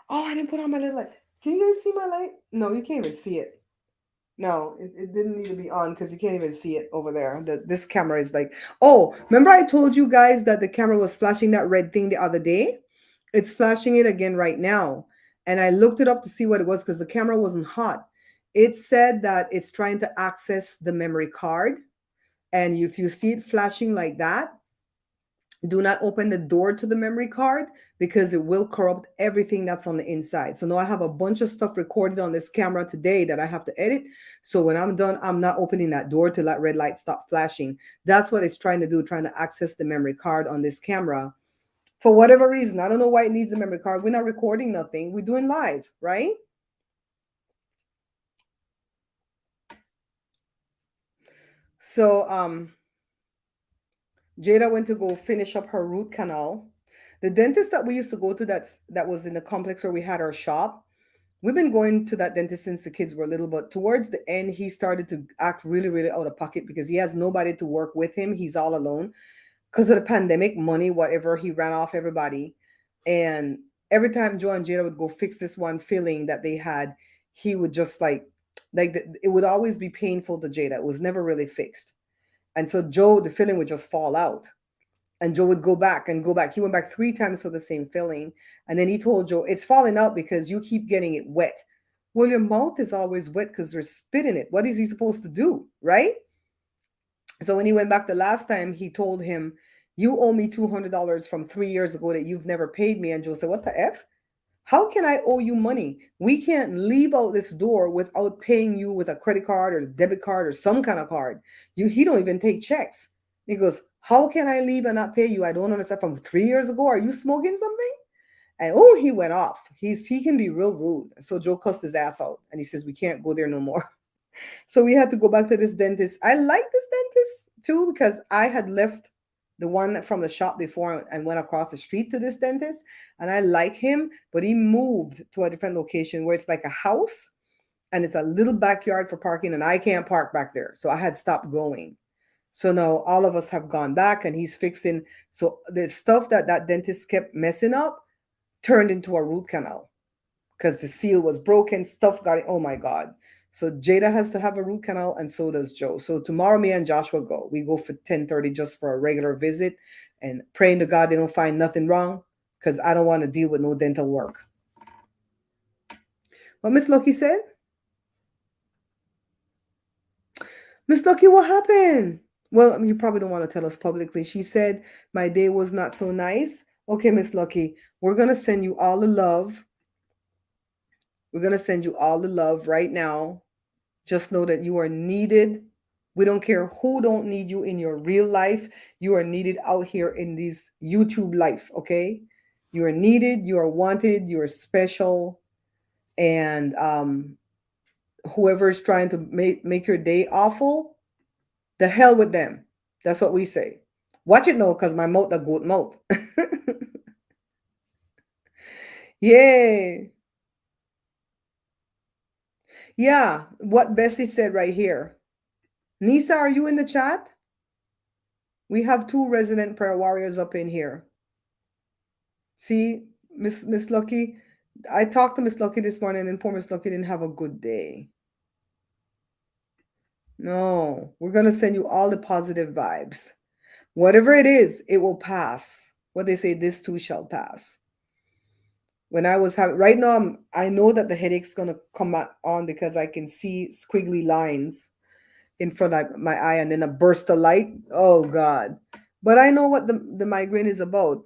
Speaker 1: Oh, I didn't put on my little light. Can you guys see my light? No, you can't even see it. No, it didn't need to be on because you can't even see it over there. This camera is like, oh, remember I told you guys that the camera was flashing that red thing the other day? It's flashing it again right now. And I looked it up to see what it was because the camera wasn't hot. It said that it's trying to access the memory card. And if you see it flashing like that, do not open the door to the memory card because it will corrupt everything that's on the inside. So now I have a bunch of stuff recorded on this camera today that I have to edit. So when I'm done, I'm not opening that door till that red light stop flashing. That's what it's trying to do, trying to access the memory card on this camera. For whatever reason, I don't know why it needs a memory card. We're not recording nothing. We're doing live, right? So Jada went to go finish up her root canal. The dentist that we used to go to that was in the complex where we had our shop. We've been going to that dentist since the kids were little, but towards the end, he started to act really, really out of pocket because he has nobody to work with him. He's all alone because of the pandemic, money, whatever. He ran off everybody. And every time Joe and Jada would go fix this one filling that they had, he would just it would always be painful to Jada. It was never really fixed. And so Joe, the filling would just fall out. And Joe would go back and go back. He went back 3 times for the same filling. And then he told Joe, it's falling out because you keep getting it wet. Well, your mouth is always wet because there's spit in it. What is he supposed to do? Right? So when he went back the last time, he told him, you owe me $200 from 3 years ago that you've never paid me. And Joe said, what the F? How can I owe you money? We can't leave out this door without paying you with a credit card or a debit card or some kind of card. He don't even take checks. He goes, how can I leave and not pay you? I don't understand. From 3 years ago, are you smoking something? And oh, he went off. He can be real rude. So Joe cussed his ass out and he says, we can't go there no more. So we had to go back to this dentist. I like this dentist too because I had left the one from the shop before and went across the street to this dentist. And I like him, but he moved to a different location where it's like a house and it's a little backyard for parking, and I can't park back there. So I had stopped going. So now all of us have gone back and he's fixing. So the stuff that dentist kept messing up turned into a root canal because the seal was broken. Stuff got it. Oh my God. So Jada has to have a root canal and so does Joe. So tomorrow me and Joshua go. We go for 10:30 just for a regular visit and praying to God they don't find nothing wrong because I don't want to deal with no dental work. What Miss Lucky said? Miss Lucky, what happened? Well, you probably don't want to tell us publicly. She said my day was not so nice. Okay, Miss Lucky, we're going to send you all the love. We're going to send you all the love right now. Just know that you are needed. We don't care who don't need you in your real life. You are needed out here in this YouTube life, okay? You are needed, you are wanted, you are special. And whoever is trying to make your day awful, The hell with them. That's what we say. Watch it now, because my mouth a goat mouth. Yay. Yeah, what Bessie said right here. Nisa, are you in the chat? We have 2 resident prayer warriors up in here. See, Miss Lucky, I talked to Miss Lucky this morning, and poor Miss Lucky didn't have a good day. No, we're gonna send you all the positive vibes. Whatever it is, it will pass. What they say, this too shall pass. When I was having right now, I know that the headache's gonna come on because I can see squiggly lines in front of my eye and then a burst of light. Oh God. But I know what the migraine is about.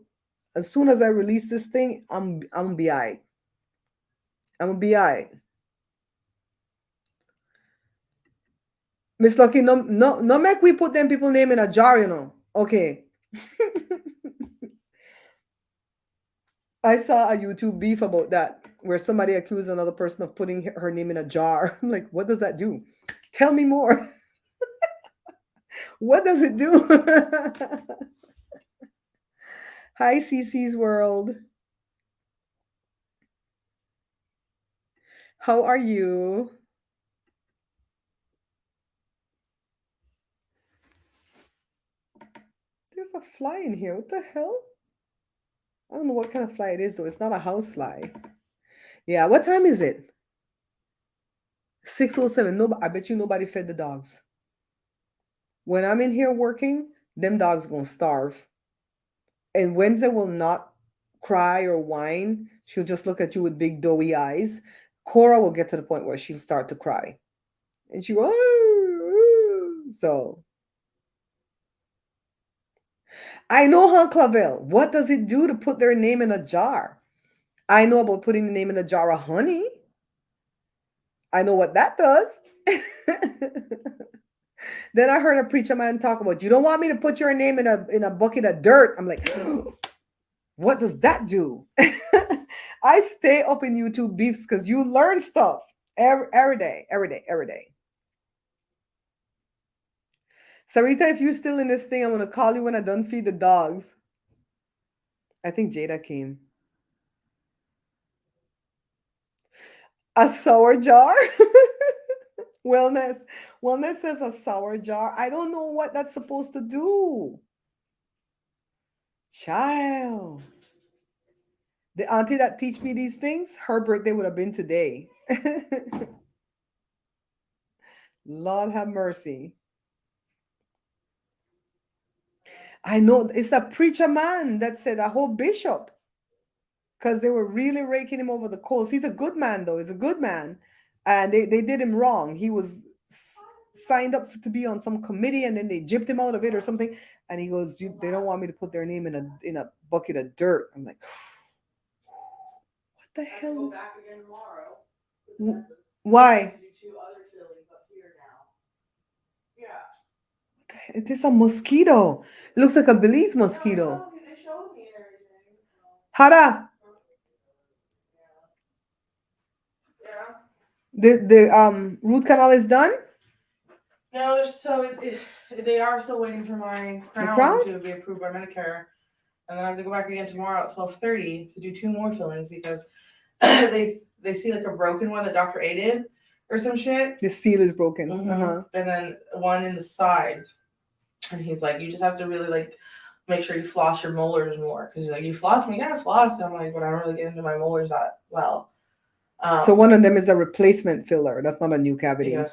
Speaker 1: As soon as I release this thing, I'm gonna be all right. I'm gonna be all right. Miss Lucky, no make we put them people name in a jar, you know. Okay. I saw a YouTube beef about that where somebody accused another person of putting her name in a jar. I'm like, what does that do? Tell me more. What does it do? Hi, CC's World. How are you? There's a fly in here. What the hell? I don't know what kind of fly it is, though. It's not a house fly. Yeah, what time is it? 6:07. No, I bet you nobody fed the dogs. When I'm in here working, them dogs gonna starve. And Wednesday will not cry or whine. She'll just look at you with big doughy eyes. Cora will get to the point where she'll start to cry. And she go, "Ooh, ooh." So I know, huh, Clavel? What does it do to put their name in a jar? I know about putting the name in a jar of honey. I know what that does. Then I heard a preacher man talk about, you don't want me to put your name in a bucket of dirt. I'm like, what does that do? I stay up in YouTube beefs because you learn stuff every day. Sarita, if you're still in this thing, I'm gonna call you when I done feed the dogs. I think Jada came. A sour jar? Wellness. Wellness says a sour jar. I don't know what that's supposed to do. Child. The auntie that teach me these things, her birthday would have been today. Lord have mercy. I know it's a preacher man that said, a whole bishop, because they were really raking him over the coals. He's a good man, though. He's a good man. And they did him wrong. He was signed up to be on some committee, and then they gypped him out of it or something. And he goes, they don't want me to put their name in a bucket of dirt. I'm like, what the hell?
Speaker 5: Go back again tomorrow.
Speaker 1: Why?
Speaker 5: Do 2 other fillings up here now. Yeah.
Speaker 1: It is a mosquito. It looks like a Belize mosquito.
Speaker 5: They showed me and everything.
Speaker 1: Hada.
Speaker 5: Yeah.
Speaker 1: The root canal is done.
Speaker 5: No, so they are still waiting for my
Speaker 1: crown?
Speaker 5: crown to be approved by Medicare, and then I have to go back again tomorrow at 12:30 to do 2 more fillings because they see like a broken one that Dr. A did or some shit.
Speaker 1: The seal is broken.
Speaker 5: And then one in the sides, and he's like, you just have to really like make sure you floss your molars more, because he's like, you floss me, yeah, I floss. And I'm like, but I don't really get into my molars that well.
Speaker 1: So one of them is a replacement filler. That's not a new cavity.
Speaker 5: Yeah,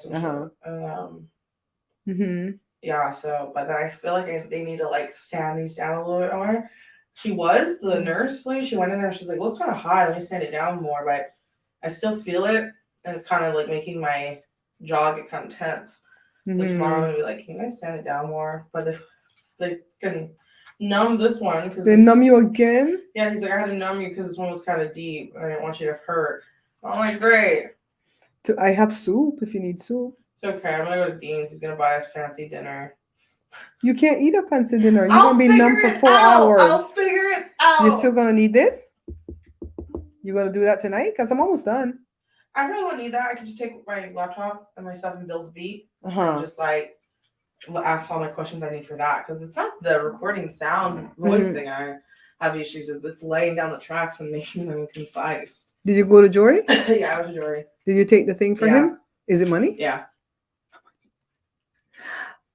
Speaker 5: yeah, so but then I feel like they need to like sand these down a little bit more. She was the nurse, like she went in there and she's like, looks kind of high, let me sand it down more, but I still feel it, and it's kind of like making my jaw get kind of tense. So tomorrow I'm gonna be like, can you guys sand it down more? But if they can numb this one, because
Speaker 1: they numb you again.
Speaker 5: Yeah, he's like, I had to numb you because this one was kind of deep and I didn't want you to hurt. I'm like, great.
Speaker 1: I have soup if you need soup.
Speaker 5: It's okay. I'm gonna go to Dean's. He's gonna buy us fancy dinner.
Speaker 1: You can't eat a fancy dinner. You're gonna be numb for 4 hours.
Speaker 5: I'll figure it out.
Speaker 1: You're still gonna need this? You gonna do that tonight? Because I'm almost done.
Speaker 5: I really won't need that. I can just take my laptop and my stuff and build a beat. And just like ask all my questions I need for that because it's not the recording sound voice
Speaker 1: Mhm.
Speaker 5: thing I have issues with. It's laying down the tracks and making them concise.
Speaker 1: Did you go to Jory?
Speaker 5: Yeah, I was a jury.
Speaker 1: Did you take the thing for
Speaker 5: Yeah.
Speaker 1: him? Is it money?
Speaker 5: Yeah,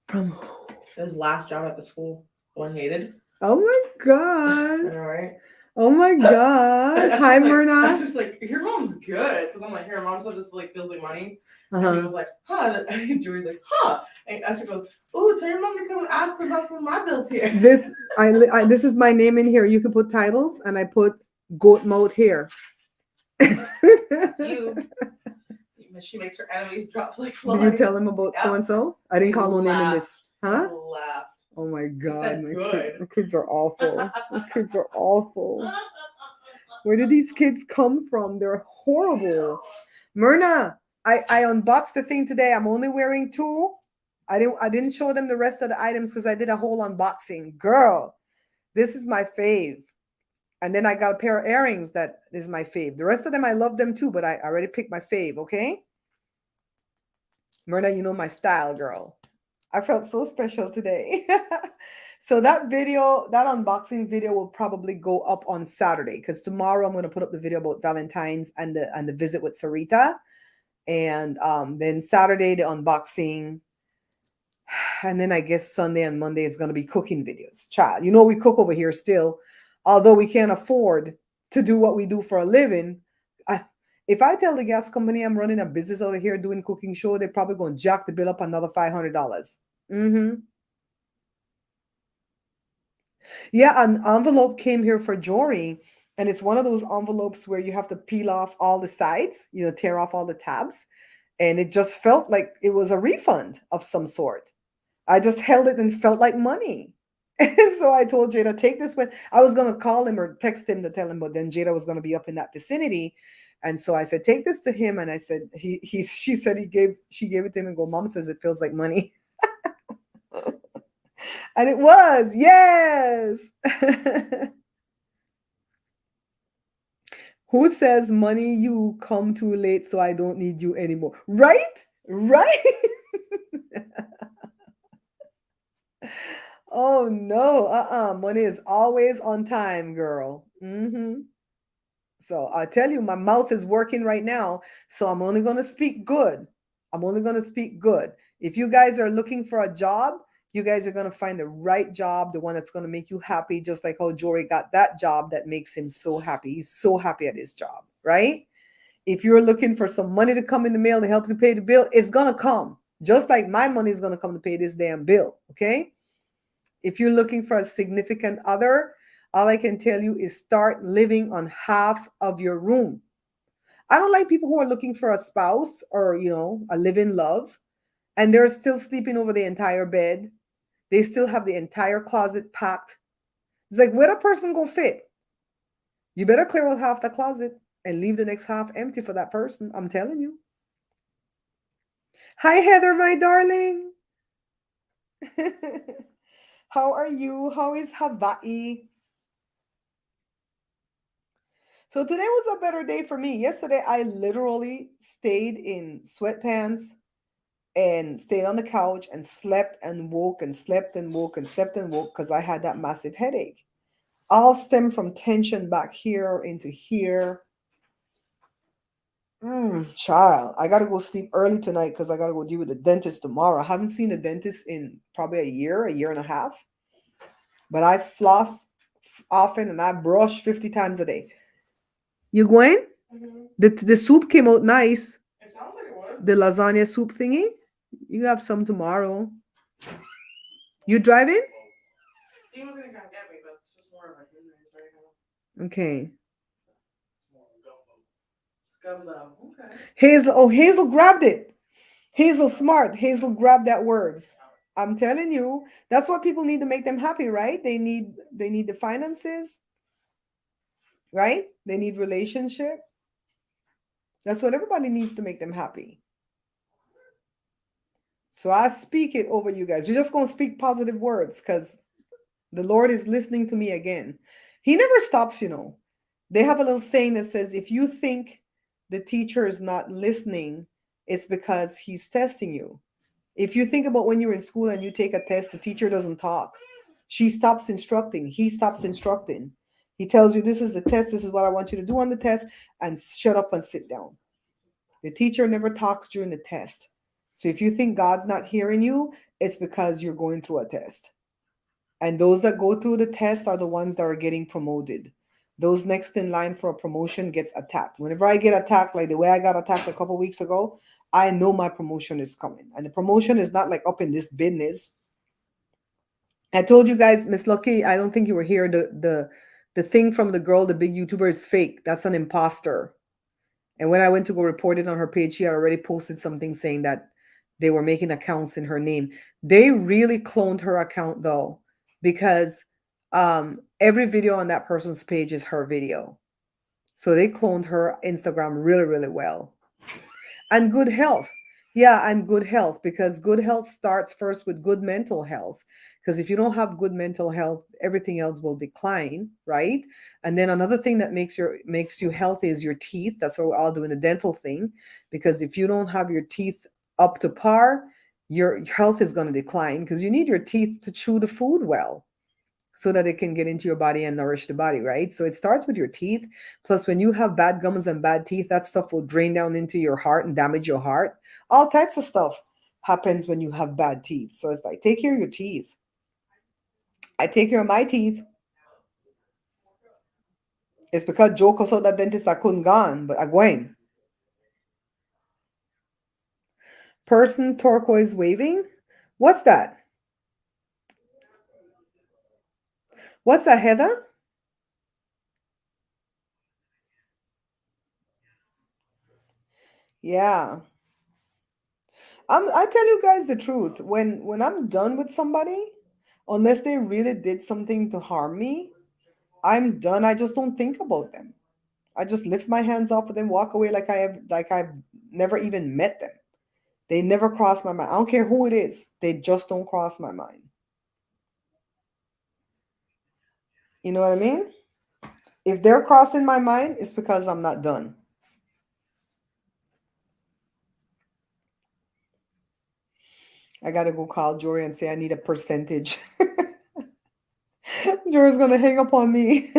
Speaker 1: From
Speaker 5: his last job at the school, one hated.
Speaker 1: Oh my
Speaker 5: I
Speaker 1: god.
Speaker 5: know, right?
Speaker 1: Oh my god. Hi,
Speaker 5: I
Speaker 1: Myrna.
Speaker 5: was like, your mom's good. Because I'm like, here, mom said this like feels like money. And he
Speaker 1: Uh-huh.
Speaker 5: was like, huh. And Joey's like, huh. And Esther goes, oh, tell your mom to come ask about some of my bills here.
Speaker 1: This this is my name in here. You can put titles, and I put goat mouth here.
Speaker 5: That's you. She makes her enemies drop like flies.
Speaker 1: Did you tell him about
Speaker 5: Yeah.
Speaker 1: so and so? I didn't call no name in this. Huh?
Speaker 5: He laughed.
Speaker 1: Oh my god,
Speaker 5: said good.
Speaker 1: the kids are awful. The kids are awful. Where did these kids come from? They're horrible. Myrna, I unboxed the thing today. I'm only wearing 2. I didn't show them the rest of the items because I did a whole unboxing. Girl, this is my fave. And then I got a pair of earrings that is my fave. The rest of them I love them too, but I already picked my fave, okay? Myrna, you know my style, girl. I felt so special today. So that video, that unboxing video will probably go up on Saturday because tomorrow I'm going to put up the video about Valentine's and the visit with Sarita. And then Saturday, the unboxing. And then I guess Sunday and Monday is going to be cooking videos. Child, you know we cook over here still. Although we can't afford to do what we do for a living. If I tell the gas company I'm running a business out of here doing cooking show, they're probably going to jack the bill up another $500. Mm-hmm. Yeah, an envelope came here for Jory, and it's one of those envelopes where you have to peel off all the sides, tear off all the tabs. And it just felt like it was a refund of some sort. I just held it and felt like money. And so I told Jada, take this one. I was going to call him or text him to tell him, but then Jada was going to be up in that vicinity. And so I said, take this to him. And I said, she said she gave it to him and go, Mom says it feels like money. And it was, yes. Who says money you come too late so I don't need you anymore? Right? Right? Oh no, money is always on time, girl. So I tell you, my mouth is working right now, so I'm only going to speak good. I'm only going to speak good. If you guys are looking for a job, you guys are going to find the right job, the one that's going to make you happy, just like how Jory got that job that makes him so happy. He's so happy at his job, right? If you're looking for some money to come in the mail to help you pay the bill, it's going to come. Just like my money is going to come to pay this damn bill, okay? If you're looking for a significant other, all I can tell you is start living on half of your room. I don't like people who are looking for a spouse or, a live-in love, and they're still sleeping over the entire bed. They still have the entire closet packed. It's like, where a person go fit? You better clear out half the closet and leave the next half empty for that person. I'm telling you. Hi, Heather, my darling. How are you? How is Hawaii? So today was a better day for me. Yesterday, I literally stayed in sweatpants and stayed on the couch and slept and woke and slept and woke and slept and woke because I had that massive headache. All stemmed from tension back here into here. Child, I got to go sleep early tonight because I got to go deal with the dentist tomorrow. I haven't seen the dentist in probably a year and a half. But I floss often and I brush 50 times a day. You going?
Speaker 5: Mm-hmm.
Speaker 1: The soup came out nice.
Speaker 5: It sounds like it would.
Speaker 1: The lasagna soup thingy. You have some tomorrow. You driving?
Speaker 5: He was gonna come get me, but it's just more of a hindrance right now.
Speaker 1: Okay.
Speaker 5: It's gumbo. Okay.
Speaker 1: Hazel grabbed it. Hazel smart. Hazel grabbed that words. I'm telling you, that's what people need to make them happy, right? They need the finances, right? They need relationship. That's what everybody needs to make them happy. So I speak it over you guys. We're just going to speak positive words because the Lord is listening to me again. He never stops, They have a little saying that says, if you think the teacher is not listening, it's because he's testing you. If you think about when you're in school and you take a test, the teacher doesn't talk. She stops instructing. He stops instructing. He tells you, this is the test. This is what I want you to do on the test. And shut up and sit down. The teacher never talks during the test. So if you think God's not hearing you, it's because you're going through a test. And those that go through the test are the ones that are getting promoted. Those next in line for a promotion gets attacked. Whenever I get attacked, like the way I got attacked a couple weeks ago, I know my promotion is coming. And the promotion is not like up in this business. I told you guys, Miss Lucky, I don't think you were here. The thing from the girl, the big YouTuber, is fake. That's an imposter. And when I went to go report it on her page, she had already posted something saying that they were making accounts in her name. They really cloned her account though, because every video on that person's page is her video. So they cloned her Instagram really, really well. And good health. Yeah, and good health, because good health starts first with good mental health. Because if you don't have good mental health, everything else will decline, right? And then another thing that makes you healthy is your teeth. That's what we're all doing, the dental thing. Because if you don't have your teeth up to par, your health is going to decline, because you need your teeth to chew the food well so that it can get into your body and nourish the body, right? So it starts with your teeth. Plus, when you have bad gums and bad teeth, that stuff will drain down into your heart and damage your heart. All types of stuff happens when you have bad teeth. So it's like, take care of your teeth. I take care of my teeth. It's because Joe saw that dentist I couldn't gone, but I going. Person turquoise waving? What's that? What's that, Heather? Yeah. I tell you guys the truth. When I'm done with somebody, unless they really did something to harm me, I'm done. I just don't think about them. I just lift my hands off of them, walk away like I've never even met them. They never cross my mind. I don't care who it is. They just don't cross my mind. You know what I mean? If they're crossing my mind, it's because I'm not done. I gotta go call Jory and say I need a percentage. Jory's gonna hang up on me.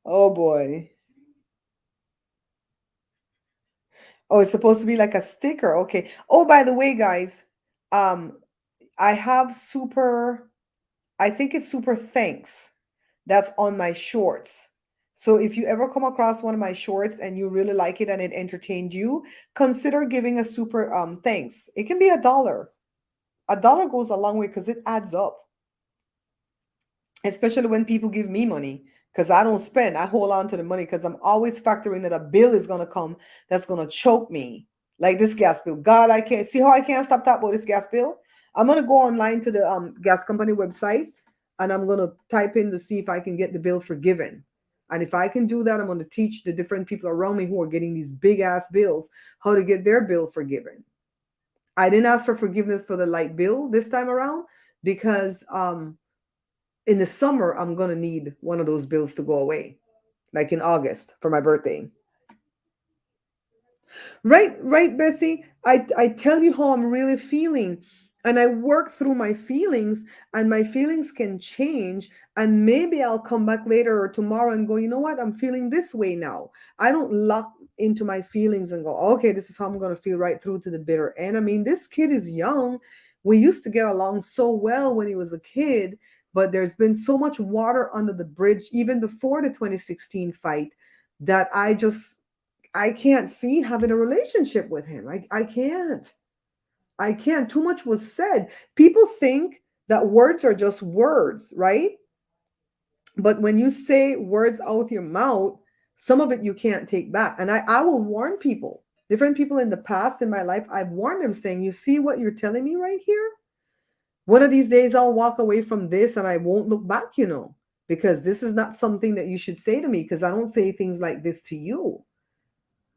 Speaker 1: Oh boy. Oh, it's supposed to be like a sticker. Okay. Oh, by the way, guys, um, I have I think it's super thanks. That's on my shorts. So if you ever come across one of my shorts and you really like it and it entertained you, consider giving a super thanks. It can be $1. $1 goes a long way because it adds up. Especially when people give me money, because I don't spend. I hold on to the money because I'm always factoring that a bill is gonna come that's gonna choke me. Like this gas bill. God, I can't see how I can't stop talking about this gas bill. I'm gonna go online to the gas company website and I'm gonna type in to see if I can get the bill forgiven. And if I can do that, I'm gonna teach the different people around me who are getting these big ass bills how to get their bill forgiven. I didn't ask for forgiveness for the light bill this time around because in the summer, I'm going to need one of those bills to go away, like in August for my birthday. Right, Bessie. I tell you how I'm really feeling. And I work through my feelings, and my feelings can change. And maybe I'll come back later or tomorrow and go, you know what? I'm feeling this way now. I don't lock into my feelings and go, okay, this is how I'm going to feel right through to the bitter end. I mean, this kid is young. We used to get along so well when he was a kid, but there's been so much water under the bridge, even before the 2016 fight, that I can't see having a relationship with him. I can't. I can't. Too much was said. People think that words are just words, right? But when you say words out with your mouth, some of it you can't take back. And I will warn people, different people in the past in my life, I've warned them saying, you see what you're telling me right here? One of these days I'll walk away from this and I won't look back, because this is not something that you should say to me, because I don't say things like this to you.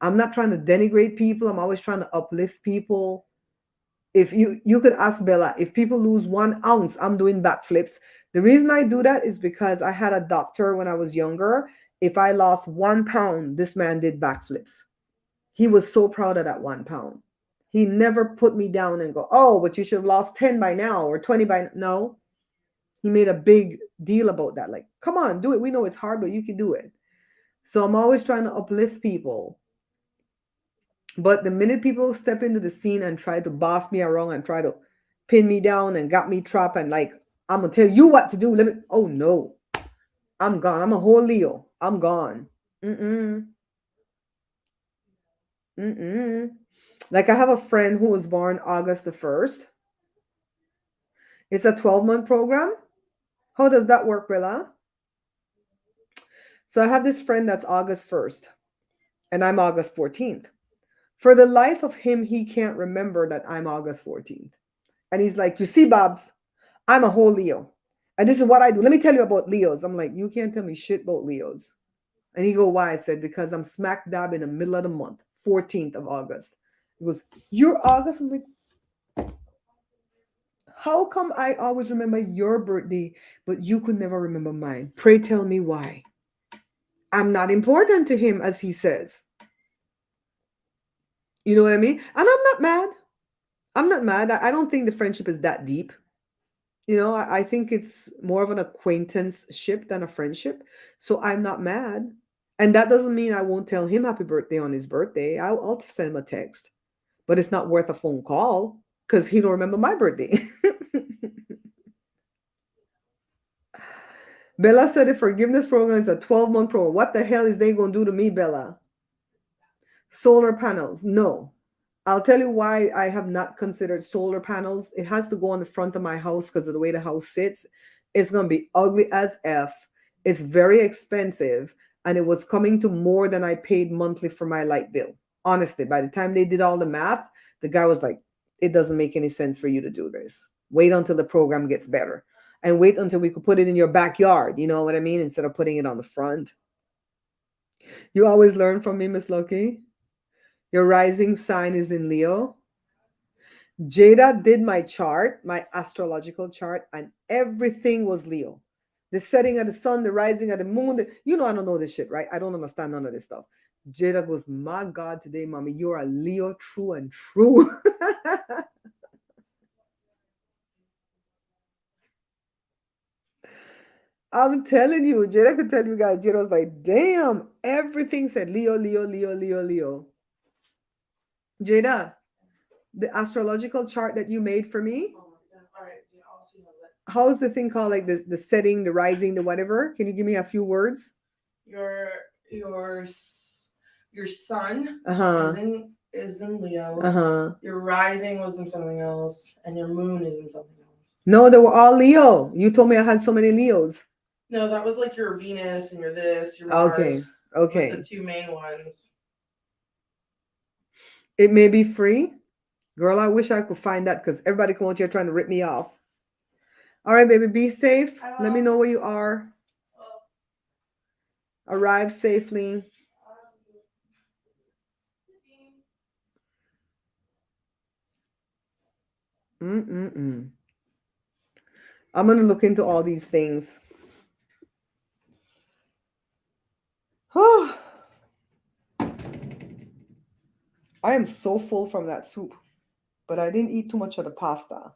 Speaker 1: I'm not trying to denigrate people. I'm always trying to uplift people. If you could ask Bella, if people lose 1 ounce, I'm doing backflips. The reason I do that is because I had a doctor when I was younger. If I lost 1 pound, this man did backflips. He was so proud of that 1 pound. He never put me down and go, oh, but you should have lost 10 by now or 20 by no. He made a big deal about that. Like, come on, do it. We know it's hard, but you can do it. So I'm always trying to uplift people. But the minute people step into the scene and try to boss me around and try to pin me down and got me trapped and like, I'm gonna tell you what to do. Let me. Oh no, I'm gone. I'm a whole Leo. I'm gone. Mm-mm. Mm-mm. Like I have a friend who was born August the 1st. It's a 12-month program. How does that work, Willa? So I have this friend that's August 1st, and I'm August 14th. For the life of him, he can't remember that I'm August 14th. And he's like, you see, Babs, I'm a whole Leo. And this is what I do. Let me tell you about Leos. I'm like, you can't tell me shit about Leos. And he go, why? I said, because I'm smack dab in the middle of the month, 14th of August. He goes, you're August? I'm like, how come I always remember your birthday, but you could never remember mine? Pray tell me why. I'm not important to him, as he says. You know what I mean? And I'm not mad. I'm not mad. I don't think the friendship is that deep. You know, I think it's more of an acquaintanceship than a friendship. So I'm not mad. And that doesn't mean I won't tell him happy birthday on his birthday. I'll send him a text. But it's not worth a phone call because he don't remember my birthday. Bella said the forgiveness program is a 12-month program. What the hell is they going to do to me, Bella? Solar panels. No. I'll tell you why I have not considered solar panels. It has to go on the front of my house because of the way the house sits. It's going to be ugly as F. It's very expensive. And it was coming to more than I paid monthly for my light bill. Honestly, by the time they did all the math, the guy was like, it doesn't make any sense for you to do this. Wait until the program gets better. And wait until we could put it in your backyard. You know what I mean? Instead of putting it on the front. You always learn from me, Miss Lucky. Your rising sign is in Leo. Jada did my chart, my astrological chart, and everything was Leo. The setting of the sun, the rising of the moon. You know, I don't know this shit, right? I don't understand none of this stuff. Jada goes, my God, today, mommy, you're a Leo true and true. I'm telling you, Jada could tell you guys. Jada was like, damn, everything said Leo, Leo, Leo, Leo, Leo. Jada, the astrological chart that you made for me.
Speaker 5: Oh my God. All right. I'll see
Speaker 1: How's the thing called? Like the setting, the rising, the whatever. Can you give me a few words?
Speaker 5: Your your sun
Speaker 1: Uh-huh.
Speaker 5: is in Leo.
Speaker 1: Uh-huh.
Speaker 5: Your rising was in something else, and your moon is in something else.
Speaker 1: No, they were all Leo. You told me I had so many Leos.
Speaker 5: No, that was like your Venus and your this, your
Speaker 1: Okay.
Speaker 5: Mars.
Speaker 1: Okay.
Speaker 5: Like the two main ones.
Speaker 1: It may be free. Girl, I wish I could find that because everybody come out here trying to rip me off. All right, baby, be safe. Let me know where you are. Arrive safely. Mm-mm-mm. I'm going to look into all these things. I am so full from that soup, but I didn't eat too much of the pasta.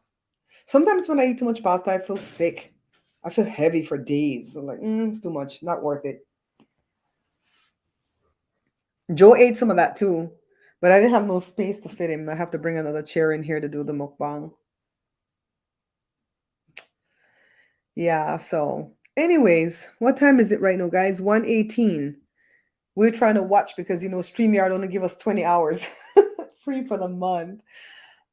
Speaker 1: Sometimes when I eat too much pasta, I feel sick. I feel heavy for days. I'm like, it's too much. Not worth it. Joe ate some of that too, but I didn't have no space to fit him. I have to bring another chair in here to do the mukbang. Yeah, so anyways, what time is it right now, guys? 1:18. We're trying to watch because, StreamYard only give us 20 hours free for the month.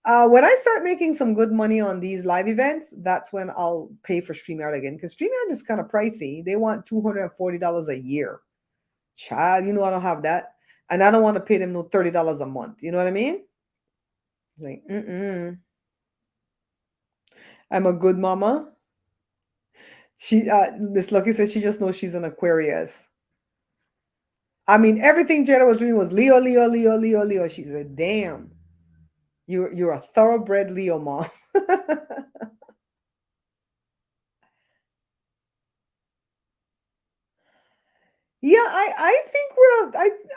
Speaker 1: When I start making some good money on these live events, that's when I'll pay for StreamYard again because StreamYard is kind of pricey. They want $240 a year. Child, I don't have that. And I don't want to pay them no $30 a month. You know what I mean? It's like, I'm a good mama. Miss Lucky says she just knows she's an Aquarius. I mean, everything Jada was reading was Leo, Leo, Leo, Leo, Leo. She said, damn, you're a thoroughbred Leo, mom. Yeah, I think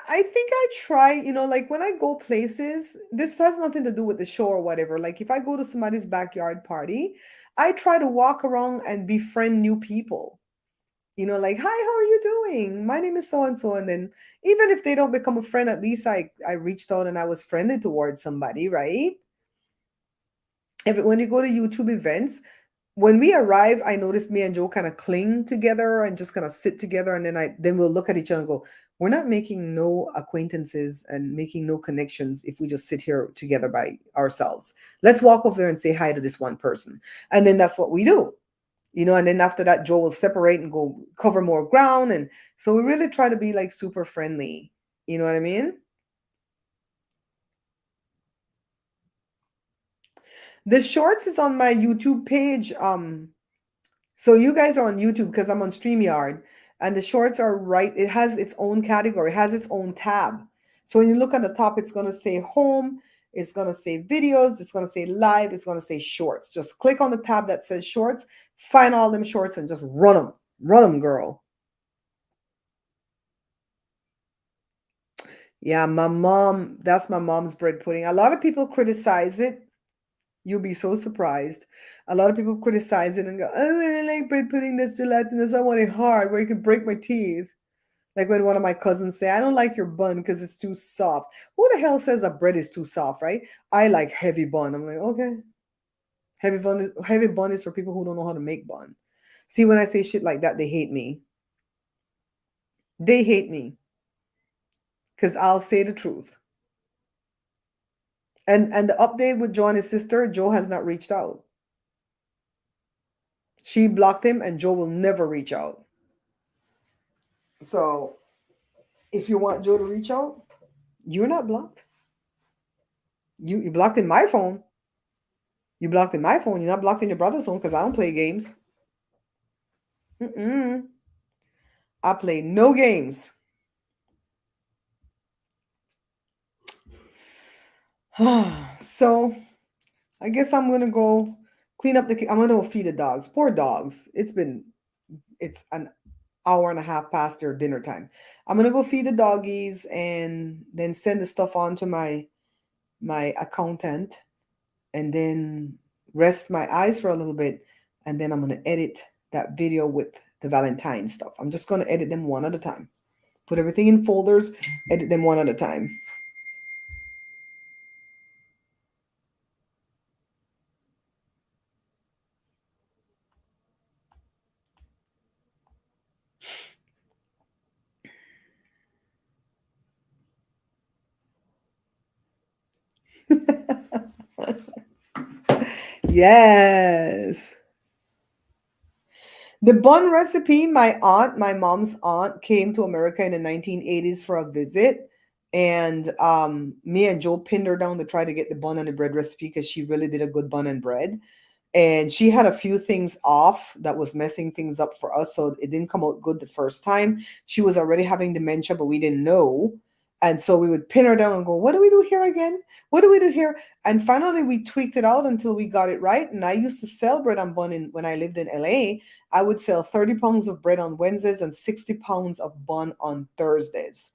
Speaker 1: I think I try, like when I go places, this has nothing to do with the show or whatever. Like if I go to somebody's backyard party, I try to walk around and befriend new people. Like, hi, how are you doing? My name is so and so. And then even if they don't become a friend, at least I reached out and I was friendly towards somebody, right? When you go to YouTube events, when we arrive, I noticed me and Joe kind of cling together and just kind of sit together, and then we'll look at each other and go, "We're not making no acquaintances and making no connections if we just sit here together by ourselves. Let's walk over there and say hi to this one person." And then that's what we do. And then after that, Joe will separate and go cover more ground, and so we really try to be like super friendly. You know what I mean? The shorts is on my YouTube page. So you guys are on YouTube because I'm on StreamYard, and the shorts are right. It has its own category, it has its own tab. So when you look at the top, it's going to say home, it's going to say videos, it's going to say live, it's going to say shorts. Just click on the tab that says shorts, find all them shorts, and just run them, girl. Yeah, that's my mom's bread pudding. A lot of people criticize it. You'll be so surprised. A lot of people criticize it and go, "Oh, I don't like bread pudding that's gelatinous. I want it hard where you can break my teeth." Like when one of my cousins say, "I don't like your bun because it's too soft." Who the hell says a bread is too soft, right? I like heavy bun. I'm like, okay. Heavy bun is for people who don't know how to make bun. See, when I say shit like that, they hate me. They hate me because I'll say the truth. And the update with Joe and his sister, Joe has not reached out. She blocked him, and Joe will never reach out. So if you want Joe to reach out, you're not blocked. You blocked in my phone. You blocked in my phone. You're not blocked in your brother's phone because I don't play games. Mm-mm. I play no games. So I guess I'm gonna go clean up I'm gonna go feed the dogs. Poor dogs. It's an hour and a half past their dinner time. I'm gonna go feed the doggies and then send the stuff on to my accountant, and then rest my eyes for a little bit, and then I'm going to edit that video with the Valentine stuff. I'm just going to edit them one at a time. Put everything in folders, edit them one at a time. Yes. The bun recipe, my mom's aunt came to America in the 1980s for a visit. And me and Joe pinned her down to try to get the bun and the bread recipe because she really did a good bun and bread. And she had a few things off that was messing things up for us, so it didn't come out good the first time. She was already having dementia, but we didn't know. And so we would pin her down and go, "What do we do here again? What do we do here?" And finally we tweaked it out until we got it right. And I used to sell bread and bun when I lived in LA. I would sell 30 pounds of bread on Wednesdays and 60 pounds of bun on Thursdays.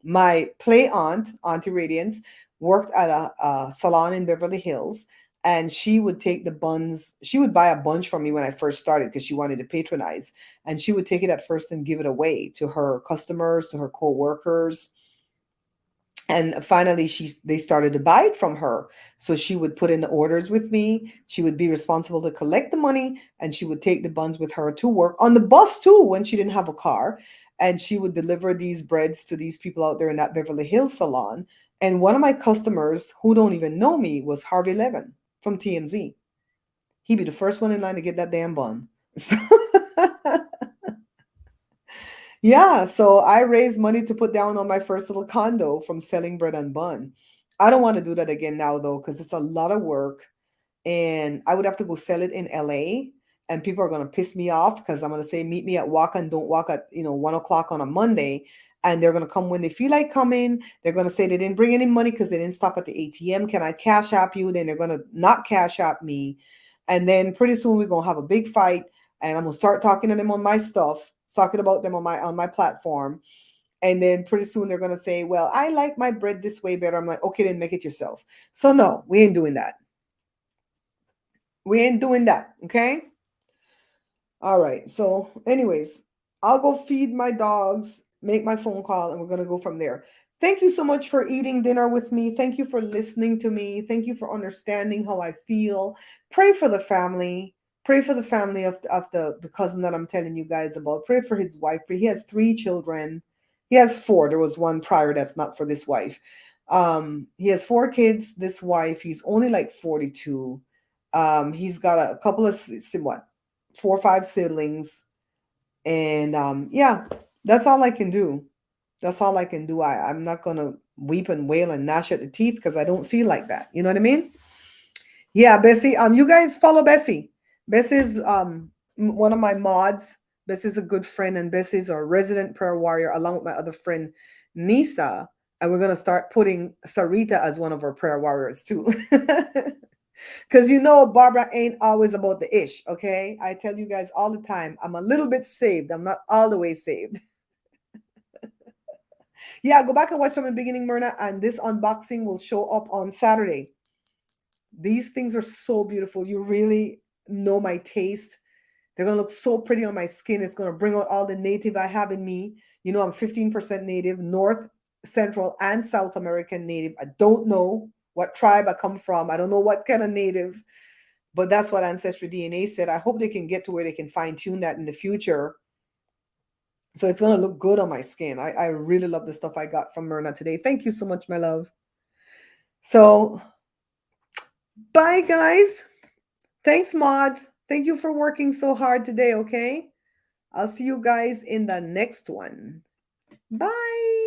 Speaker 1: My play aunt, Auntie Radiance, worked at a salon in Beverly Hills, and she would take the buns. She would buy a bunch from me when I first started because she wanted to patronize, and she would take it at first and give it away to her customers, to her co-workers. And finally they started to buy it from her. So she would put in the orders with me, she would be responsible to collect the money, and she would take the buns with her to work on the bus too when she didn't have a car. And she would deliver these breads to these people out there in that Beverly Hills salon. And one of my customers who don't even know me was Harvey Levin from TMZ. He'd be the first one in line to get that damn bun. So yeah, so I raised money to put down on my first little condo from selling bread and bun. I don't want to do that again now though, because it's a lot of work, and I would have to go sell it in LA, and people are gonna piss me off because I'm gonna say meet me at walk and don't walk at 1 o'clock on a Monday, and they're gonna come when they feel like coming. They're gonna say they didn't bring any money because they didn't stop at the ATM. Can I cash app you? Then they're gonna not cash app me, and then pretty soon we're gonna have a big fight, and I'm gonna start talking to them on my stuff. talking about them on my platform. And then pretty soon they're gonna say, well, I like my bread this way better. I'm like, okay, then make it yourself. So no, we ain't doing that. We ain't doing that. Okay. All right. So, anyways, I'll go feed my dogs, make my phone call, and we're going to go from there. Thank you so much for eating dinner with me. Thank you for listening to me. Thank you for understanding how I feel. Pray for the family. Pray for the family of the cousin that I'm telling you guys about. Pray for his wife. He has 3 children. He has 4. There was one prior that's not for this wife. He has 4 kids. This wife, he's only like 42. He's got a couple of what 4 or 5 siblings, and yeah, that's all I can do. That's all I can do. I'm not gonna weep and wail and gnash at the teeth because I don't feel like that. You know what I mean? Yeah, Bessie. You guys follow Bessie. Bessie's one of my mods. Bessie's a good friend, and Bessie's a resident prayer warrior along with my other friend Nisa. And we're gonna start putting Sarita as one of our prayer warriors too. Because Barbara ain't always about the ish, okay? I tell you guys all the time, I'm a little bit saved. I'm not all the way saved. Yeah, go back and watch from the beginning, Myrna, and this unboxing will show up on Saturday. These things are so beautiful. You really know my taste. They're going to look so pretty on my skin. It's going to bring out all the native I have in me. I'm 15% native, North, Central, and South American native. I don't know what tribe I come from. I don't know what kind of native, but that's what Ancestry DNA said. I hope they can get to where they can fine tune that in the future. So it's going to look good on my skin. I really love the stuff I got from Myrna today. Thank you so much, my love. So bye, guys. Thanks, mods. Thank you for working so hard today, okay? I'll see you guys in the next one. Bye.